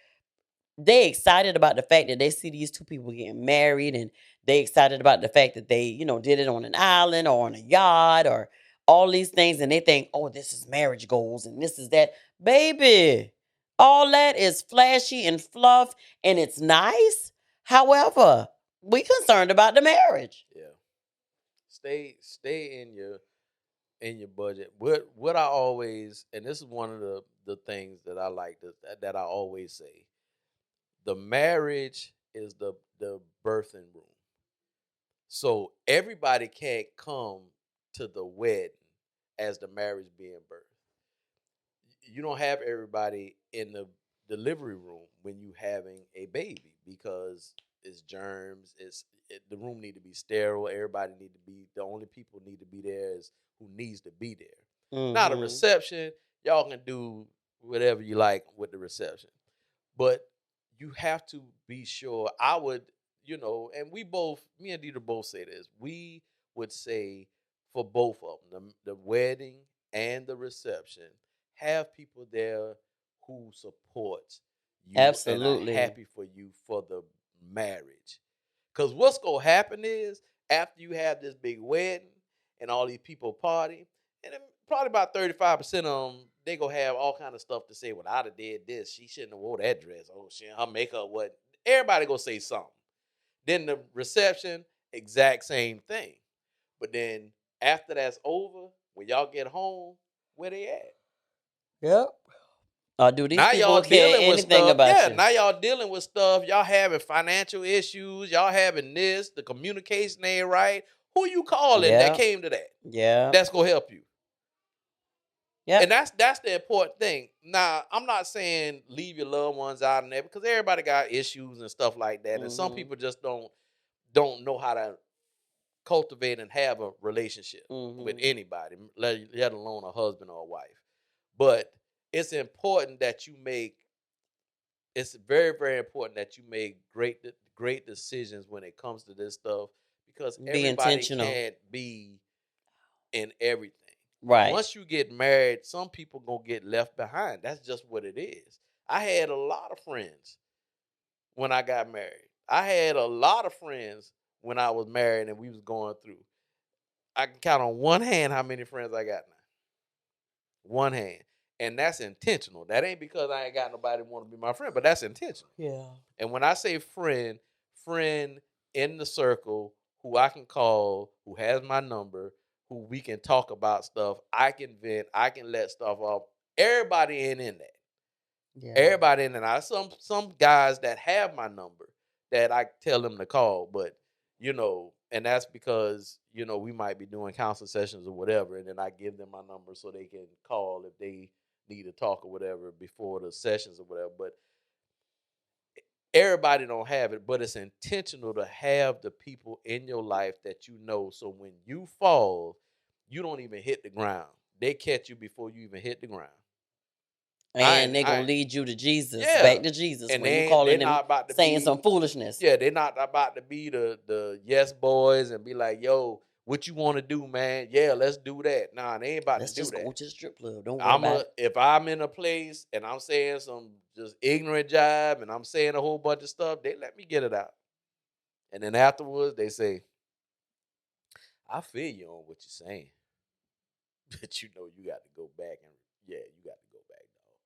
they excited about the fact that they see these two people getting married, and they excited about the fact that they, did it on an island or on a yacht or all these things, and they think, oh, this is marriage goals and this is that. Baby, all that is flashy and fluff, and it's nice. However, we concerned about the marriage. Yeah. stay in your budget. What I always, and this is one of the things that I like that I always say. The marriage is the birthing room. So everybody can't come to the wedding as the marriage being birthed. You don't have everybody in the delivery room when you having a baby because it's germs. The room need to be sterile. Everybody need to be the only people need to be there is who needs to be there. Not a Mm-hmm. reception. Y'all can do whatever you like with the reception, but you have to be sure. I would, and me and Dieter both say this. We would say for both of them, the wedding and the reception, have people there who supports you and are Absolutely. happy for you for the marriage. Because what's gonna happen is after you have this big wedding and all these people party, and then probably about 35% of them, they gonna have all kind of stuff to say. Well, I'd have did this. She shouldn't have wore that dress. Oh shit, her makeup what? Everybody gonna say something. Then the reception, exact same thing. But then after that's over, when y'all get home, where they at? Yep. Or do these Now people y'all care dealing with anything stuff. about Yeah, you? now y'all dealing with stuff. Y'all having financial issues. Y'all having this. The communication ain't right. Who you calling that Yeah. came to that? Yeah. That's gonna help you. And Yep. that's the important thing. Now, I'm not saying leave your loved ones out in there because everybody got issues and stuff like that. And some Mm-hmm. people just don't know how to cultivate and have a relationship with Mm-hmm. anybody, let alone a husband or a wife. But it's important that you make it's very, very important that you make great decisions when it comes to this stuff because Be everybody intentional. can't be in everything. Right. Once you get married, some people gonna get left behind. That's just what it is. I had a lot of friends when I got married. I had a lot of friends when I was married and we was going through. I can count on one hand how many friends I got now. One hand. And that's intentional. That ain't because I ain't got nobody want to be my friend, but that's intentional. Yeah. And when I say friend in the circle who I can call, who has my number, who we can talk about stuff, I can vent, I can let stuff off. Everybody ain't in that. Yeah. Everybody in that. I some guys that have my number that I tell them to call, but and that's because we might be doing counseling sessions or whatever, and then I give them my number so they can call if they need to talk or whatever before the sessions or whatever. But everybody don't have it, but it's intentional to have the people in your life that so when you fall, you don't even hit the ground. They catch you before you even hit the ground. And they're gonna I lead you to Jesus, Yeah, back to Jesus, and when you they're calling them not about to saying some be foolishness. yeah, they're not about to be the yes boys and be like, yo, what you want to do, man? Yeah, let's do that. Nah, they ain't about to Let's do just go that. to the strip club. Don't worry about it. If I'm in a place and I'm saying some just ignorant jive and I'm saying a whole bunch of stuff, they let me get it out. And then afterwards, they say, I feel you on what you're saying. But you got to go back and, yeah, you got to go back, dog.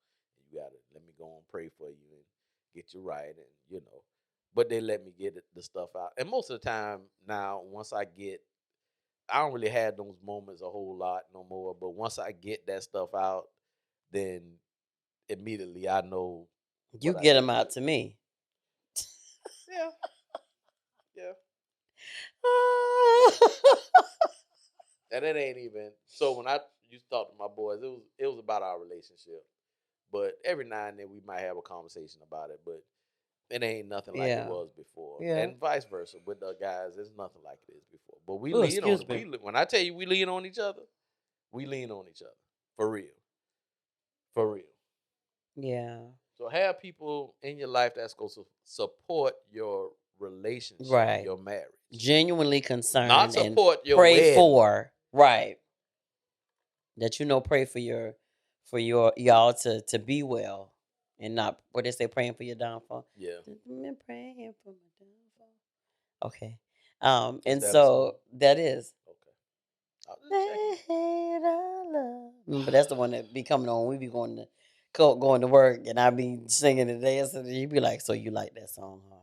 You got to let me go and pray for you and get you right. And. But they let me get the stuff out. And most of the time now, I don't really have those moments a whole lot no more. But once I get that stuff out, then immediately I know You what I get need them to out do. to me. Yeah, yeah. And it ain't even so. When I used to talk to my boys, it was about our relationship. But every now and then we might have a conversation about it. But it ain't nothing like it Yeah. was before, Yeah. and vice versa with the guys. It's nothing like it is before. But we Oh, lean on excuse it. me. When I tell you we lean on each other, we lean on each other for real, for real. Yeah. So have people in your life that's going to support your relationship, Right. your marriage, Genuinely not concerned and support your pray wedding. for. Right. That pray for your y'all to be well, and not what they say, praying for your downfall. Yeah, I'm praying for my downfall. Okay. is And that a song? so that is. Okay, I was just checking. They hate our love. But that's the one that be coming on. We be going to work, and I be singing and dancing, and you be like, "So you like that song, huh?"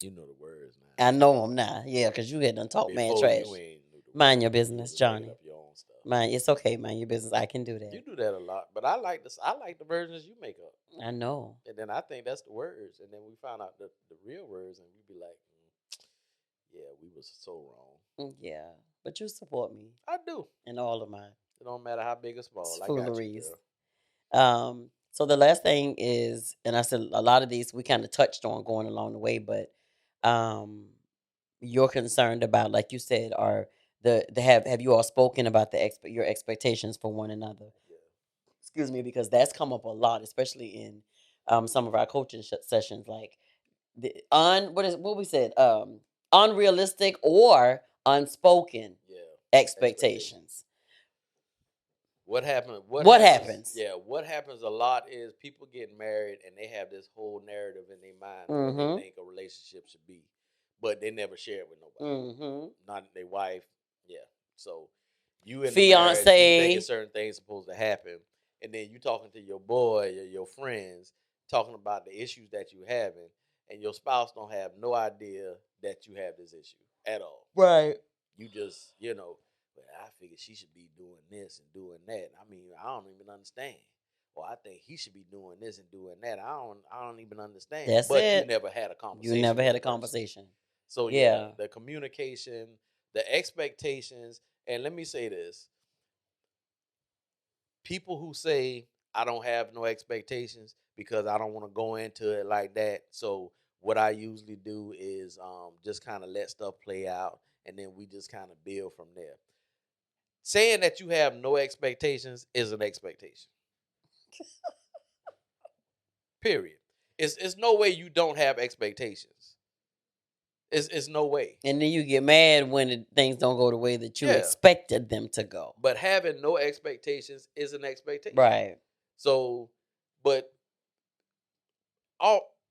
You know the words now. I know them now. Yeah, because you had done talk mad Before trash. you ain't knew the Mind words. your You business, was making Johnny. up your own stuff. Mind, it's okay. Mind your business. I can do You that. do that a lot, but I like this. I like the versions you make up, I know. and then I think that's the words, and then we find out the real words, and we be like, yeah, we was so wrong. Yeah, but you support me I do. in all of mine. It don't matter how big or small. I got you, Fooleries. girl. So the last thing is, and I said a lot of these we kind of touched on going along the way, but um, you're concerned about, like you said, are the have you all spoken about your expectations for one another? Yeah. Excuse me, because that's come up a lot, especially in some of our coaching sessions, like the what we said, unrealistic or unspoken Yeah. expectations. What happened? What happens? Yeah, what happens a lot is people get married and they have this whole narrative in their mind of what they Mm-hmm. think a relationship should be, but they never share it with nobody, Mm-hmm. not their wife. Yeah, so you in the marriage, you thinking Fiance. certain things supposed to happen, and then you talking to your boy or your friends, talking about the issues that you having, and your spouse don't have no idea that you have this issue at all. Right. You just, but I figure she should be doing this and doing that. I mean, I don't even understand. Or I think he should be doing this and doing that. I don't even understand. That's but you it. never had a You conversation. never with had the a person. conversation. So Yeah. the communication, the expectations, and let me say this. People who say I don't have no expectations because I don't want to go into it like that. So what I usually do is just kind of let stuff play out, and then we just kind of build from there. Saying that you have no expectations is an expectation. Period. It's no way you don't have expectations. It's no way. And then you get mad when things don't go the way that you Yeah. expected them to go. But having no expectations is an expectation. Right. So, but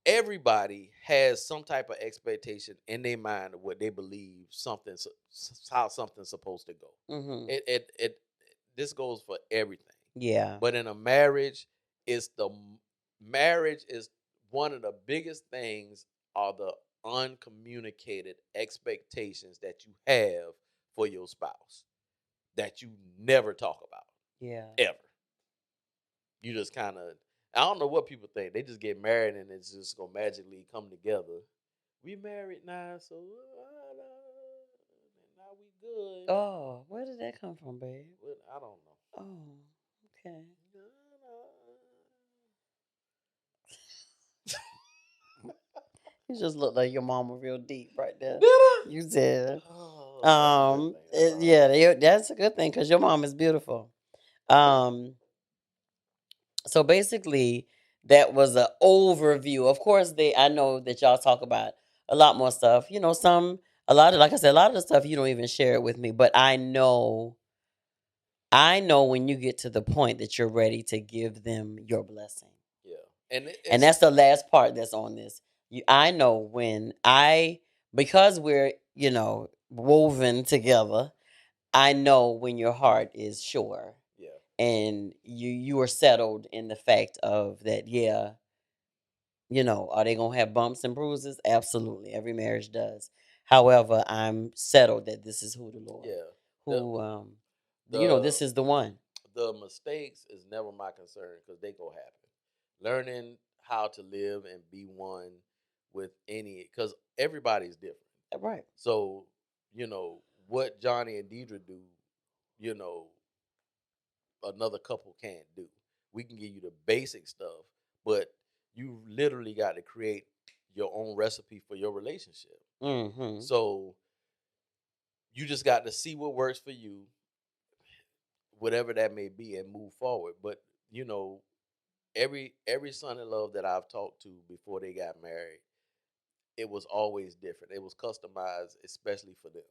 everybody has some type of expectation in their mind of what they believe how something's supposed to go. Mm-hmm. This goes for everything. Yeah. But in a marriage, marriage is one of the biggest things are the uncommunicated expectations that you have for your spouse that you never talk about. Yeah. Ever. You just kind of, I don't know what people think. They just get married and it's just going to magically come together. We married now, so now we good. Oh, where did that come from, babe? Well, I don't know. Oh, okay. You just look like your mama real deep right there. Did I? You did. Oh, That's a good thing because your mom is beautiful. So basically, that was an overview. Of course, I know that y'all talk about a lot more stuff. You know, like I said, a lot of the stuff you don't even share it with me. But I know when you get to the point that you're ready to give them your blessing. Yeah, And that's the last part that's on this. I know because we're woven together. I know when your heart is sure. Yeah. And you are settled in the fact of that. Yeah. Are they gonna have bumps and bruises? Absolutely, every marriage does. However, I'm settled that this is who the Lord, this is the one. The mistakes is never my concern because they go happen. Learning how to live and be one with because everybody's different. Right. So, what Johnnie and Deirdra do, another couple can't do. We can give you the basic stuff, but you literally got to create your own recipe for your relationship. Mm-hmm. So you just got to see what works for you, whatever that may be, and move forward. But every son in love that I've talked to before they got married, it was always different. It was customized, especially for them.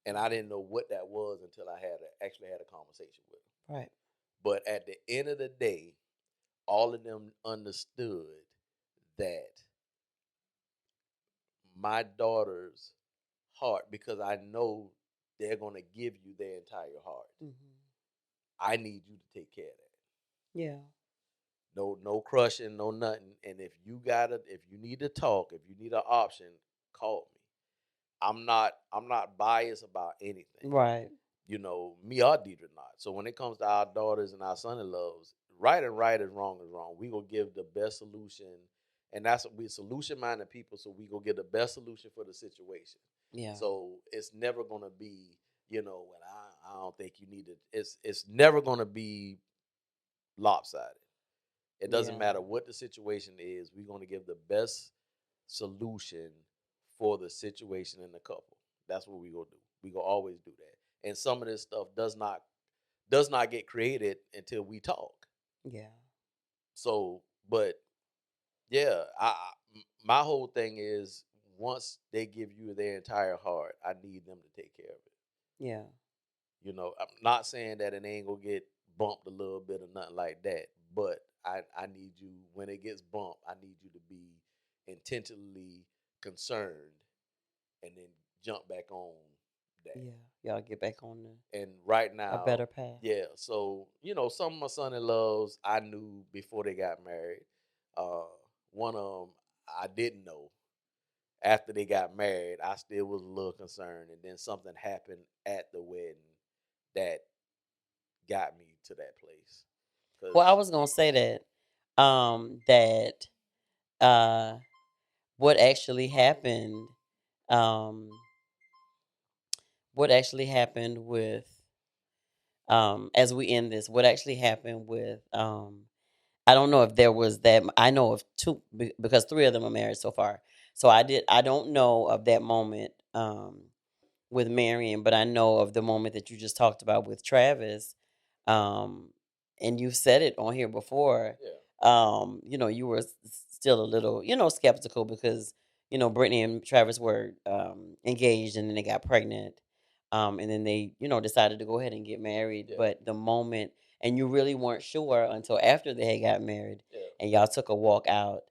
And I didn't know what that was until I actually had a conversation with them. Right. But at the end of the day, all of them understood that my daughter's heart, because I know they're going to give you their entire heart. Mm-hmm. I need you to take care of that. Yeah. No crushing, no nothing. And if you need to talk, if you need an option, called me. I'm not biased about anything. Right. You know, me or Deirdra not. So when it comes to our daughters and our son-in-laws, right and right is wrong is wrong. We gonna give the best solution, and that's we solution-minded people. So we gonna give the best solution for the situation. Yeah. So it's never gonna be, you know, and I don't think you need to. It's never gonna be lopsided. It doesn't Yeah. matter what the situation is. We're gonna give the best solution for the situation in the couple. That's what we gonna do. We gonna always do that. And some of this stuff does not get created until we talk. Yeah. So, but yeah, my whole thing is once they give you their entire heart, I need them to take care of it. Yeah. You know, I'm not saying that it ain't gonna get bumped a little bit or nothing like that, but I need you when it gets bumped, I need you to be intentionally concerned and then jump back on that. Yeah. Y'all get back on And right a now, better path. yeah. So you know, some of my son-in-laws I knew before they got married. Uh, one of them I didn't know. After they got married, I still was a little concerned, and then something happened at the wedding that got me to that place. Well, I Cause was gonna say that uh what actually happened um what actually happened with as we end this, what actually happened with I don't know if there was that. I know of two because three of them are married so far. So I don't know of that moment with Marion, but I know of the moment that you just talked about with Travis. Um, and you said it on here before. yeah, You were still a little, skeptical because Brittany and Travis were engaged, and then they got pregnant, and then they, decided to go ahead and get married. yeah, But the moment, and you really weren't sure until after they had got married, yeah, and y'all took a walk out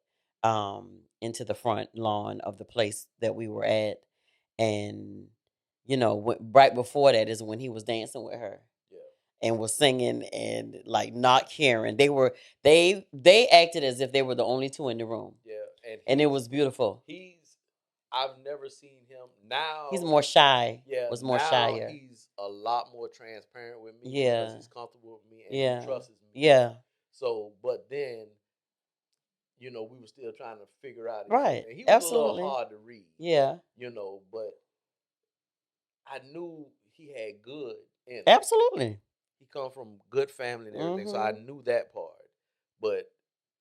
into the front lawn of the place that we were at, and right before that is when he was dancing with her yeah, and was singing and like not caring. They acted as if they were the only two in the room, yeah. And and it was beautiful. he's I've never seen him He's now. more shy. Yeah, Was more now shyer. he's a lot more transparent with me because Yeah. he's comfortable with me and he Yeah. trusts me. Yeah. So, but then we were still trying to figure out each other, Right. and he was a little Absolutely. hard to read. Yeah. But I knew he had good in him. Absolutely. He come from good family and everything, so I Mhm. knew that part. But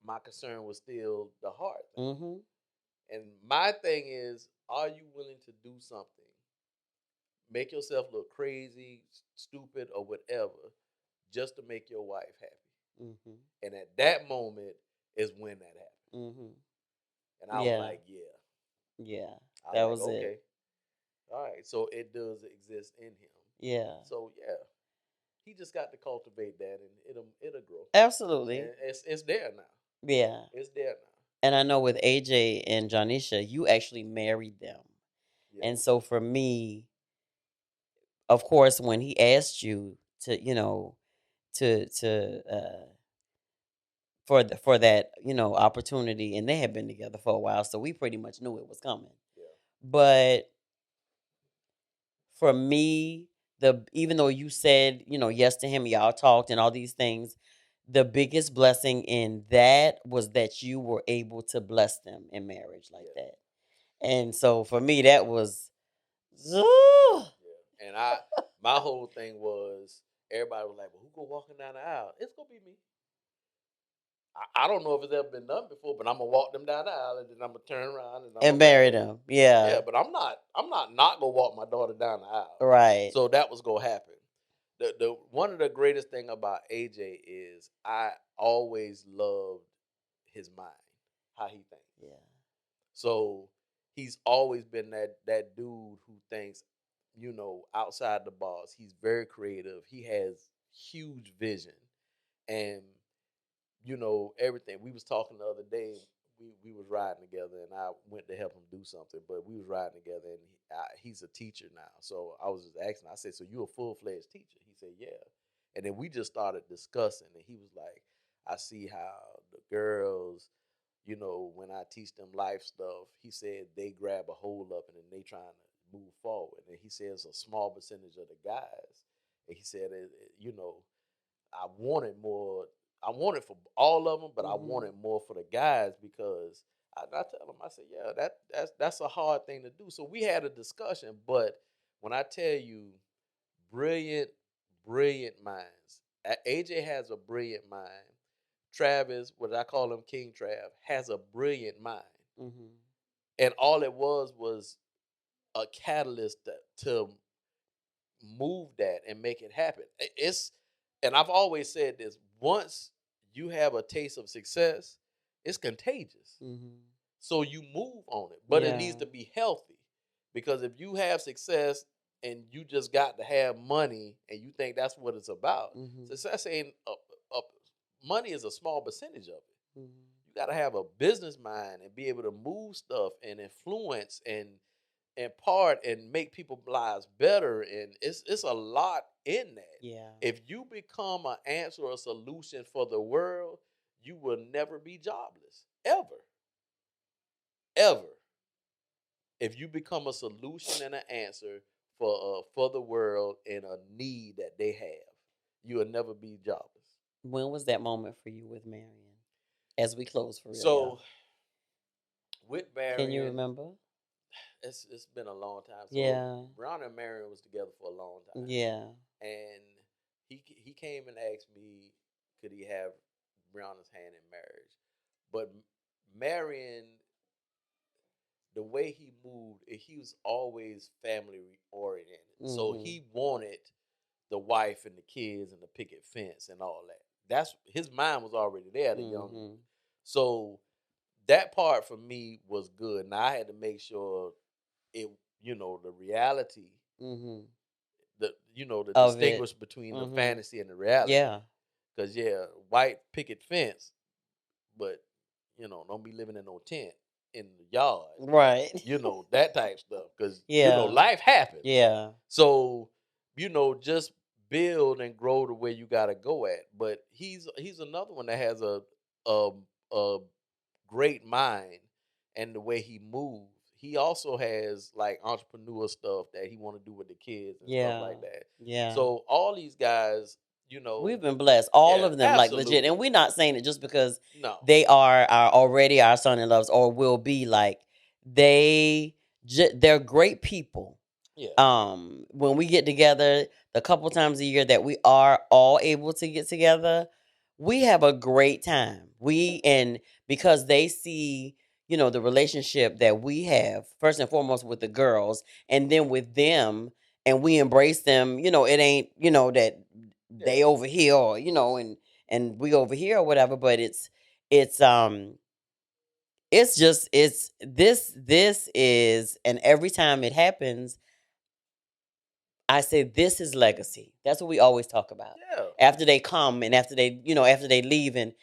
my concern was still the heart thing. Mhm. And my thing is, are you willing to do something, make yourself look crazy, stupid, or whatever, just to make your wife happy? Mhm. And at that moment is when that happened. Mhm. And I was Yeah. like, yeah. Yeah. I was That like, was it. okay, all right. So it does exist in him. Yeah. So yeah, he just got to cultivate that, and it'll grow. Absolutely. And it's there now. Yeah. It's there now. And I know with AJ and Jonisha, you actually married them. Yeah. And so for me, of course, when he asked you to, to for that, opportunity, and they had been together for a while, so we pretty much knew it was coming. Yeah. But for me, the even though you said, yes to him, y'all talked and all these things, the biggest blessing in that was that you were able to bless them in marriage like Yeah. that. And so for me, that was Yeah. And my whole thing was everybody was like, "Well, who go walking down the aisle?" It's gonna be me. I don't know if it's ever been done before, but I'm gonna walk them down the aisle and then I'm gonna turn around and I'm and gonna marry marry them. them. Yeah. Yeah, but I'm not gonna walk my daughter down the aisle. Right. So that was gonna happen. The one of the greatest thing about AJ is I always loved his mind, how he thinks. Yeah. So he's always been that dude who thinks, outside the box. He's very creative. He has huge vision, and everything. We was talking the other day. We was riding together, and I went to help him do something. But we was riding together, and he's a teacher now. So I was just asking. I said, "So you a full-fledged teacher?" He said, "Yeah." And then we just started discussing, and he was like, "I see how the girls, when I teach them life stuff, he said they grab a hold of it and they trying to move forward. And he says a small percentage of the guys. And he said, I wanted more. I wanted for all of them, but I wanted more for the guys because I tell them, I said, yeah, that's a hard thing to do. So we had a discussion, but when I tell you, brilliant, brilliant minds. AJ has a brilliant mind. Travis, what I call him King Trav, has a brilliant mind. Mm-hmm. And all it was a catalyst to move that and make it happen. And I've always said this, once you have a taste of success, it's contagious. Mm-hmm. So you move on it, but it Yeah. needs to be healthy. Because if you have success and you just got to have money and you think that's what it's about, success ain't money is a small percentage of it. Mm-hmm. You got to have a business mind and be able to move stuff and influence and impart and make people's lives better. And it's a lot in that. Yeah. If you become an answer or a solution for the world, you will never be jobless. Ever. Ever. If you become a solution and an answer for the world and a need that they have, you will never be jobless. When was that moment for you with Marion? As we close for real, So y'all. with Can you Marion, remember? it's been a long time. So Yeah. Brown and Marion was together for a long time. Yeah. And he came and asked me, could he have Brianna's hand in marriage? But Marion, the way he moved, he was always family oriented. So he wanted the wife and the kids and the picket fence and all that. That's his mind was already there. The young, so that part for me was good. Now I had to make sure it, the reality, the the Of it. distinguish between the fantasy and the reality. Yeah. Because white picket fence, but don't be living in no tent in the yard. Right. That type stuff. Because Yeah. life happens. Yeah. So just build and grow to where you gotta go at. But he's another one that has a great mind and the way he moves. He also has like entrepreneur stuff that he want to do with the kids and stuff like that. Yeah. So all these guys, we've been blessed, all of them, like legit. And we're not saying it just because they are already our son-in-laws or will be. Like they're great people. Yeah. When we get together, the couple times a year that we are all able to get together, we have a great time. And because they see, the relationship that we have, first and foremost with the girls, and then with them, and we embrace them, it ain't, that they over here or, and we over here or whatever, but it's this is, and every time it happens, I say this is legacy. That's what we always talk about. Yeah. After they come and after they, after they leave, and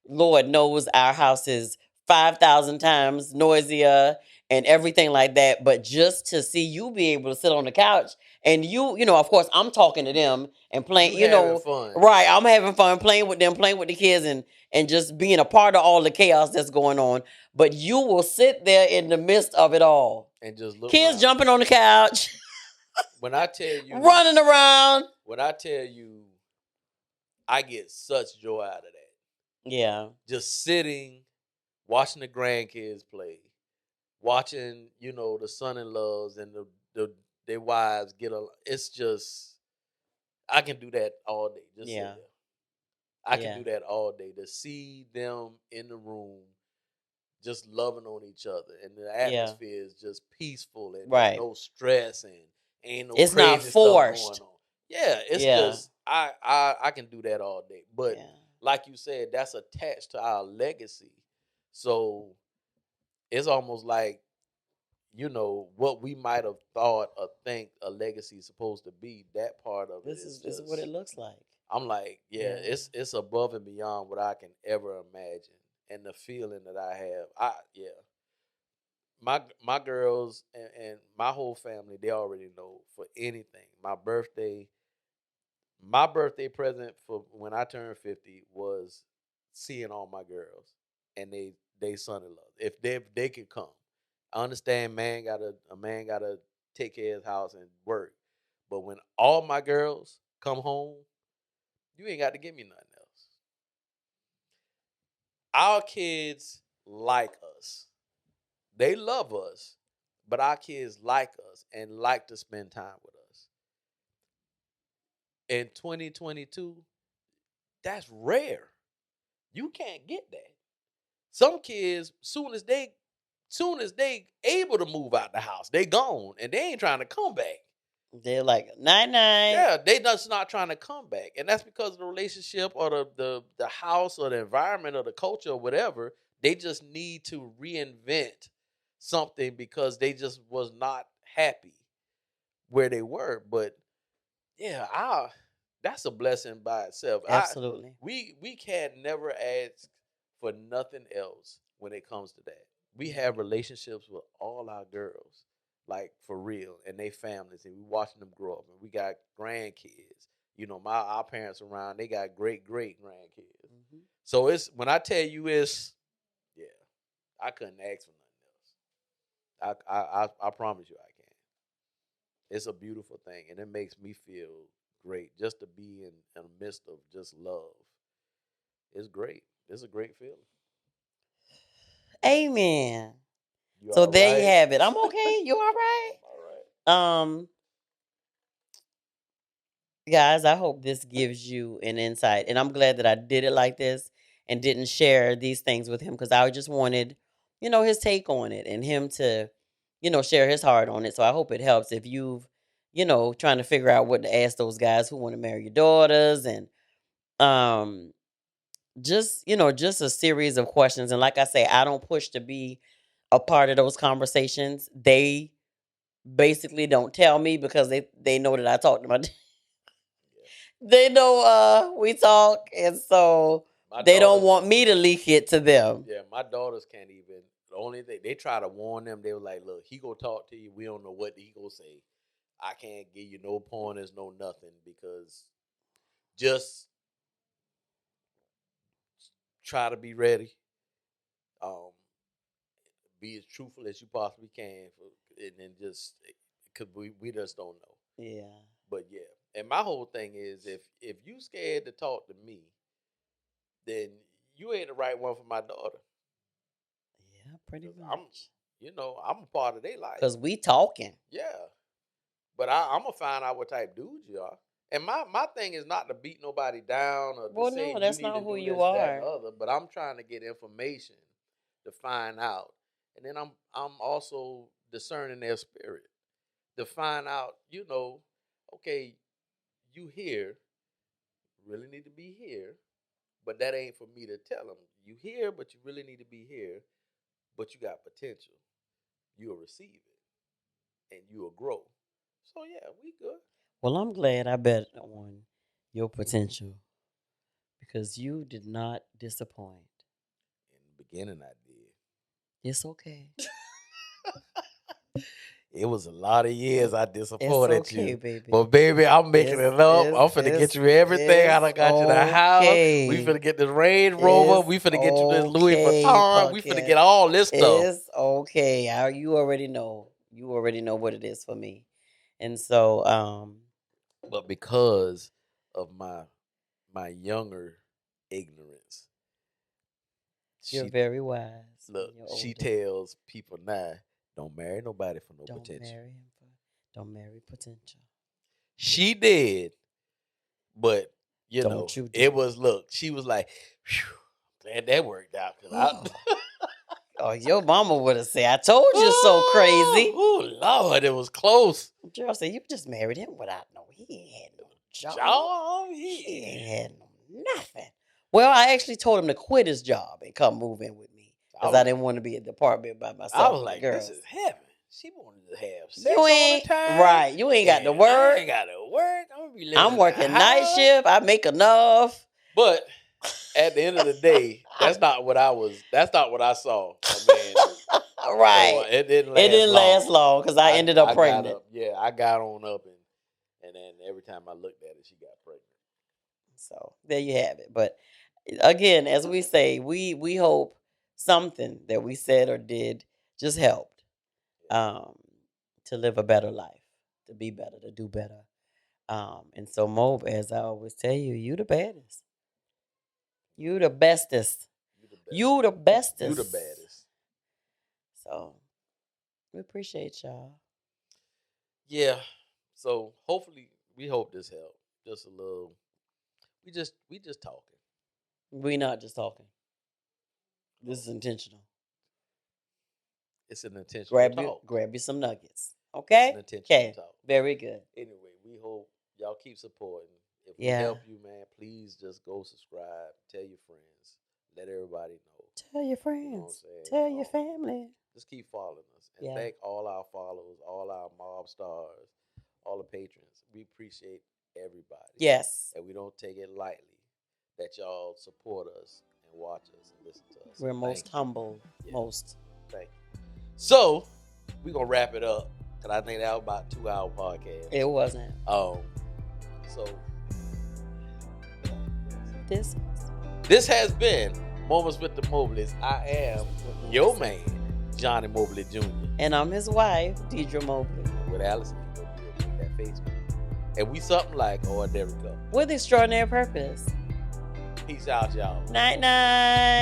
Lord knows our house is 5,000 times noisier and everything like that. But just to see you be able to sit on the couch and of course, I'm talking to them and playing, having fun. Right. I'm having fun playing with them, playing with the kids and just being a part of all the chaos that's going on. But you will sit there in the midst of it all. And just look kids around. Jumping on the couch. When I tell you, running around. When I tell you, I get such joy out of that. Yeah. Just sitting, watching the grandkids play, watching, the son-in-laws and their wives get a. It's just, I can do that all day. Just sit there. I can do that all day. To see them in the room, just loving on each other, and the atmosphere is just peaceful and there's no stress and ain't no it's crazy not forced stuff going on. Yeah, it's just I can do that all day. But like you said, that's attached to our legacy. So it's almost like, what we might have thought or think a legacy is supposed to be, that part of this it is is what it looks like. I'm like, it's above and beyond what I can ever imagine. And the feeling that I have, my girls and my whole family, they already know for anything. My birthday present for when I turned 50 was seeing all my girls, and they they son-in-law. If they can come. I understand a man gotta take care of his house and work. But when all my girls come home, you ain't got to give me nothing else. Our kids like us. They love us, but our kids like us and like to spend time with us. In 2022, that's rare. You can't get that. Some kids, soon as they able to move out the house, they gone and they ain't trying to come back. They're like, night night. Yeah, they just not trying to come back, and that's because of the relationship or the house or the environment or the culture or whatever. They just need to reinvent something because they just was not happy where they were. But yeah, that's a blessing by itself. Absolutely. We can never ask for nothing else when it comes to that. We have relationships with all our girls, like for real, and they families, and we watching them grow up, and we got grandkids. You know, our parents around, they got great grandkids. Mm-hmm. So it's when I tell you it's, yeah, I couldn't ask for nothing else. I promise you I can. It's a beautiful thing, and it makes me feel great just to be in the midst of just love. It's great. It's a great feeling. Amen. You So all there you right? have it. I'm okay. You all right? All right. Guys, I hope this gives you an insight. And I'm glad that I did it like this and didn't share these things with him because I just wanted, his take on it and him to, share his heart on it. So I hope it helps if you've, trying to figure out what to ask those guys who want to marry your daughters and um just a series of questions. And like I say, I don't push to be a part of those conversations. They basically don't tell me because they know that I talk to my they know we talk, and so My they don't daughters, want me to leak it to them. yeah, my daughters can't even. The only thing they try to warn them, they were like, "Look, he gonna talk to you. We don't know what he gonna say. I can't give you no pointers, no nothing, because just try to be ready. Um, be as truthful as you possibly can, and then just because we just don't know. Yeah. But yeah, and my whole thing is if you scared to talk to me, then you ain't the right one for my daughter. Yeah, pretty 'Cause much. I'm a part of their life. Cause we talking. Yeah, but I'm gonna find out what type dude you are. And my thing is not to beat nobody down or to Well, say no, you that's need to not who do you this, that, and the are. other. But I'm trying to get information to find out, and then I'm also discerning their spirit to find out. Okay, you here really need to be here, but that ain't for me to tell them. You here, but you really need to be here. But you got potential. You'll receive it, and you'll grow. So yeah, we good. Well, I'm glad I bet on your potential because you did not disappoint. In the beginning, I did. It's okay. It was a lot of years I It's disappointed okay, you. baby. But baby, I'm making it up. I'm finna get you everything. I done got you the house. We okay. finna get this Range Rover. It's We finna get you this Louis okay, Vuitton. We finna Pumpkin. get all this stuff. It's okay. You already know. You already know what it is for me. And so, But because of my younger ignorance, you're she very wise when look, you're she older. tells people now, don't marry nobody for no Don't potential. marry him for don't marry potential. She did, but Don't you it do was look. She was like, "Phew, glad that worked out." Cause I, it. Oh, your mama would have said, I told you so crazy. oh Lord, it was close. Gerald said, you just married him without he ain't had no job. Job, He ain't had no nothing. Well, I actually told him to quit his job and come move in with me because I didn't want to be at the apartment by I myself was with the like, girls. this is heaven. She wanted to have sex You all the ain't time. right. You ain't got to and work. I ain't got to work. I'm gonna be living I'm in working a night house. shift. I make enough. But at the end of the day, that's not what I saw. Right. So it didn't It didn't last long long because I ended up I pregnant. got up. Yeah, I got on up and then every time I looked at it, she got pregnant. So there you have it. But again, as we say, we hope something that we said or did just helped to live a better life, to be better, to do better. And so, Mob, as I always tell you, you the baddest. You the bestest. You the bestest. You the baddest. So, we appreciate y'all. Yeah. So hopefully, we hope this helped. Just a little. We just talking. We not just talking. This is intentional. It's an intentional talk. Grab you some nuggets. Okay? It's an intentional talk. Very good. Anyway, we hope y'all keep supporting. If we help you, man, please just go subscribe. Tell your friends. Let everybody know. Tell your friends. You know what I'm saying? Tell your family. Just keep following us. And thank all our followers, all our mob stars, all the patrons. We appreciate everybody. Yes. And we don't take it lightly that y'all support us and watch us and listen to us. We're most humble. Yeah. Most. Thank you. So, we're going to wrap it up. Because I think that was about a 2-hour podcast. It wasn't. So, this has been Moments with the Mobleys. I am your man, Johnnie Mobley Jr. And I'm his wife, Deirdra Mobley. With Allison, that Facebook. And we something like Ordinary Couple. With extraordinary purpose. Peace out, y'all. Night, night.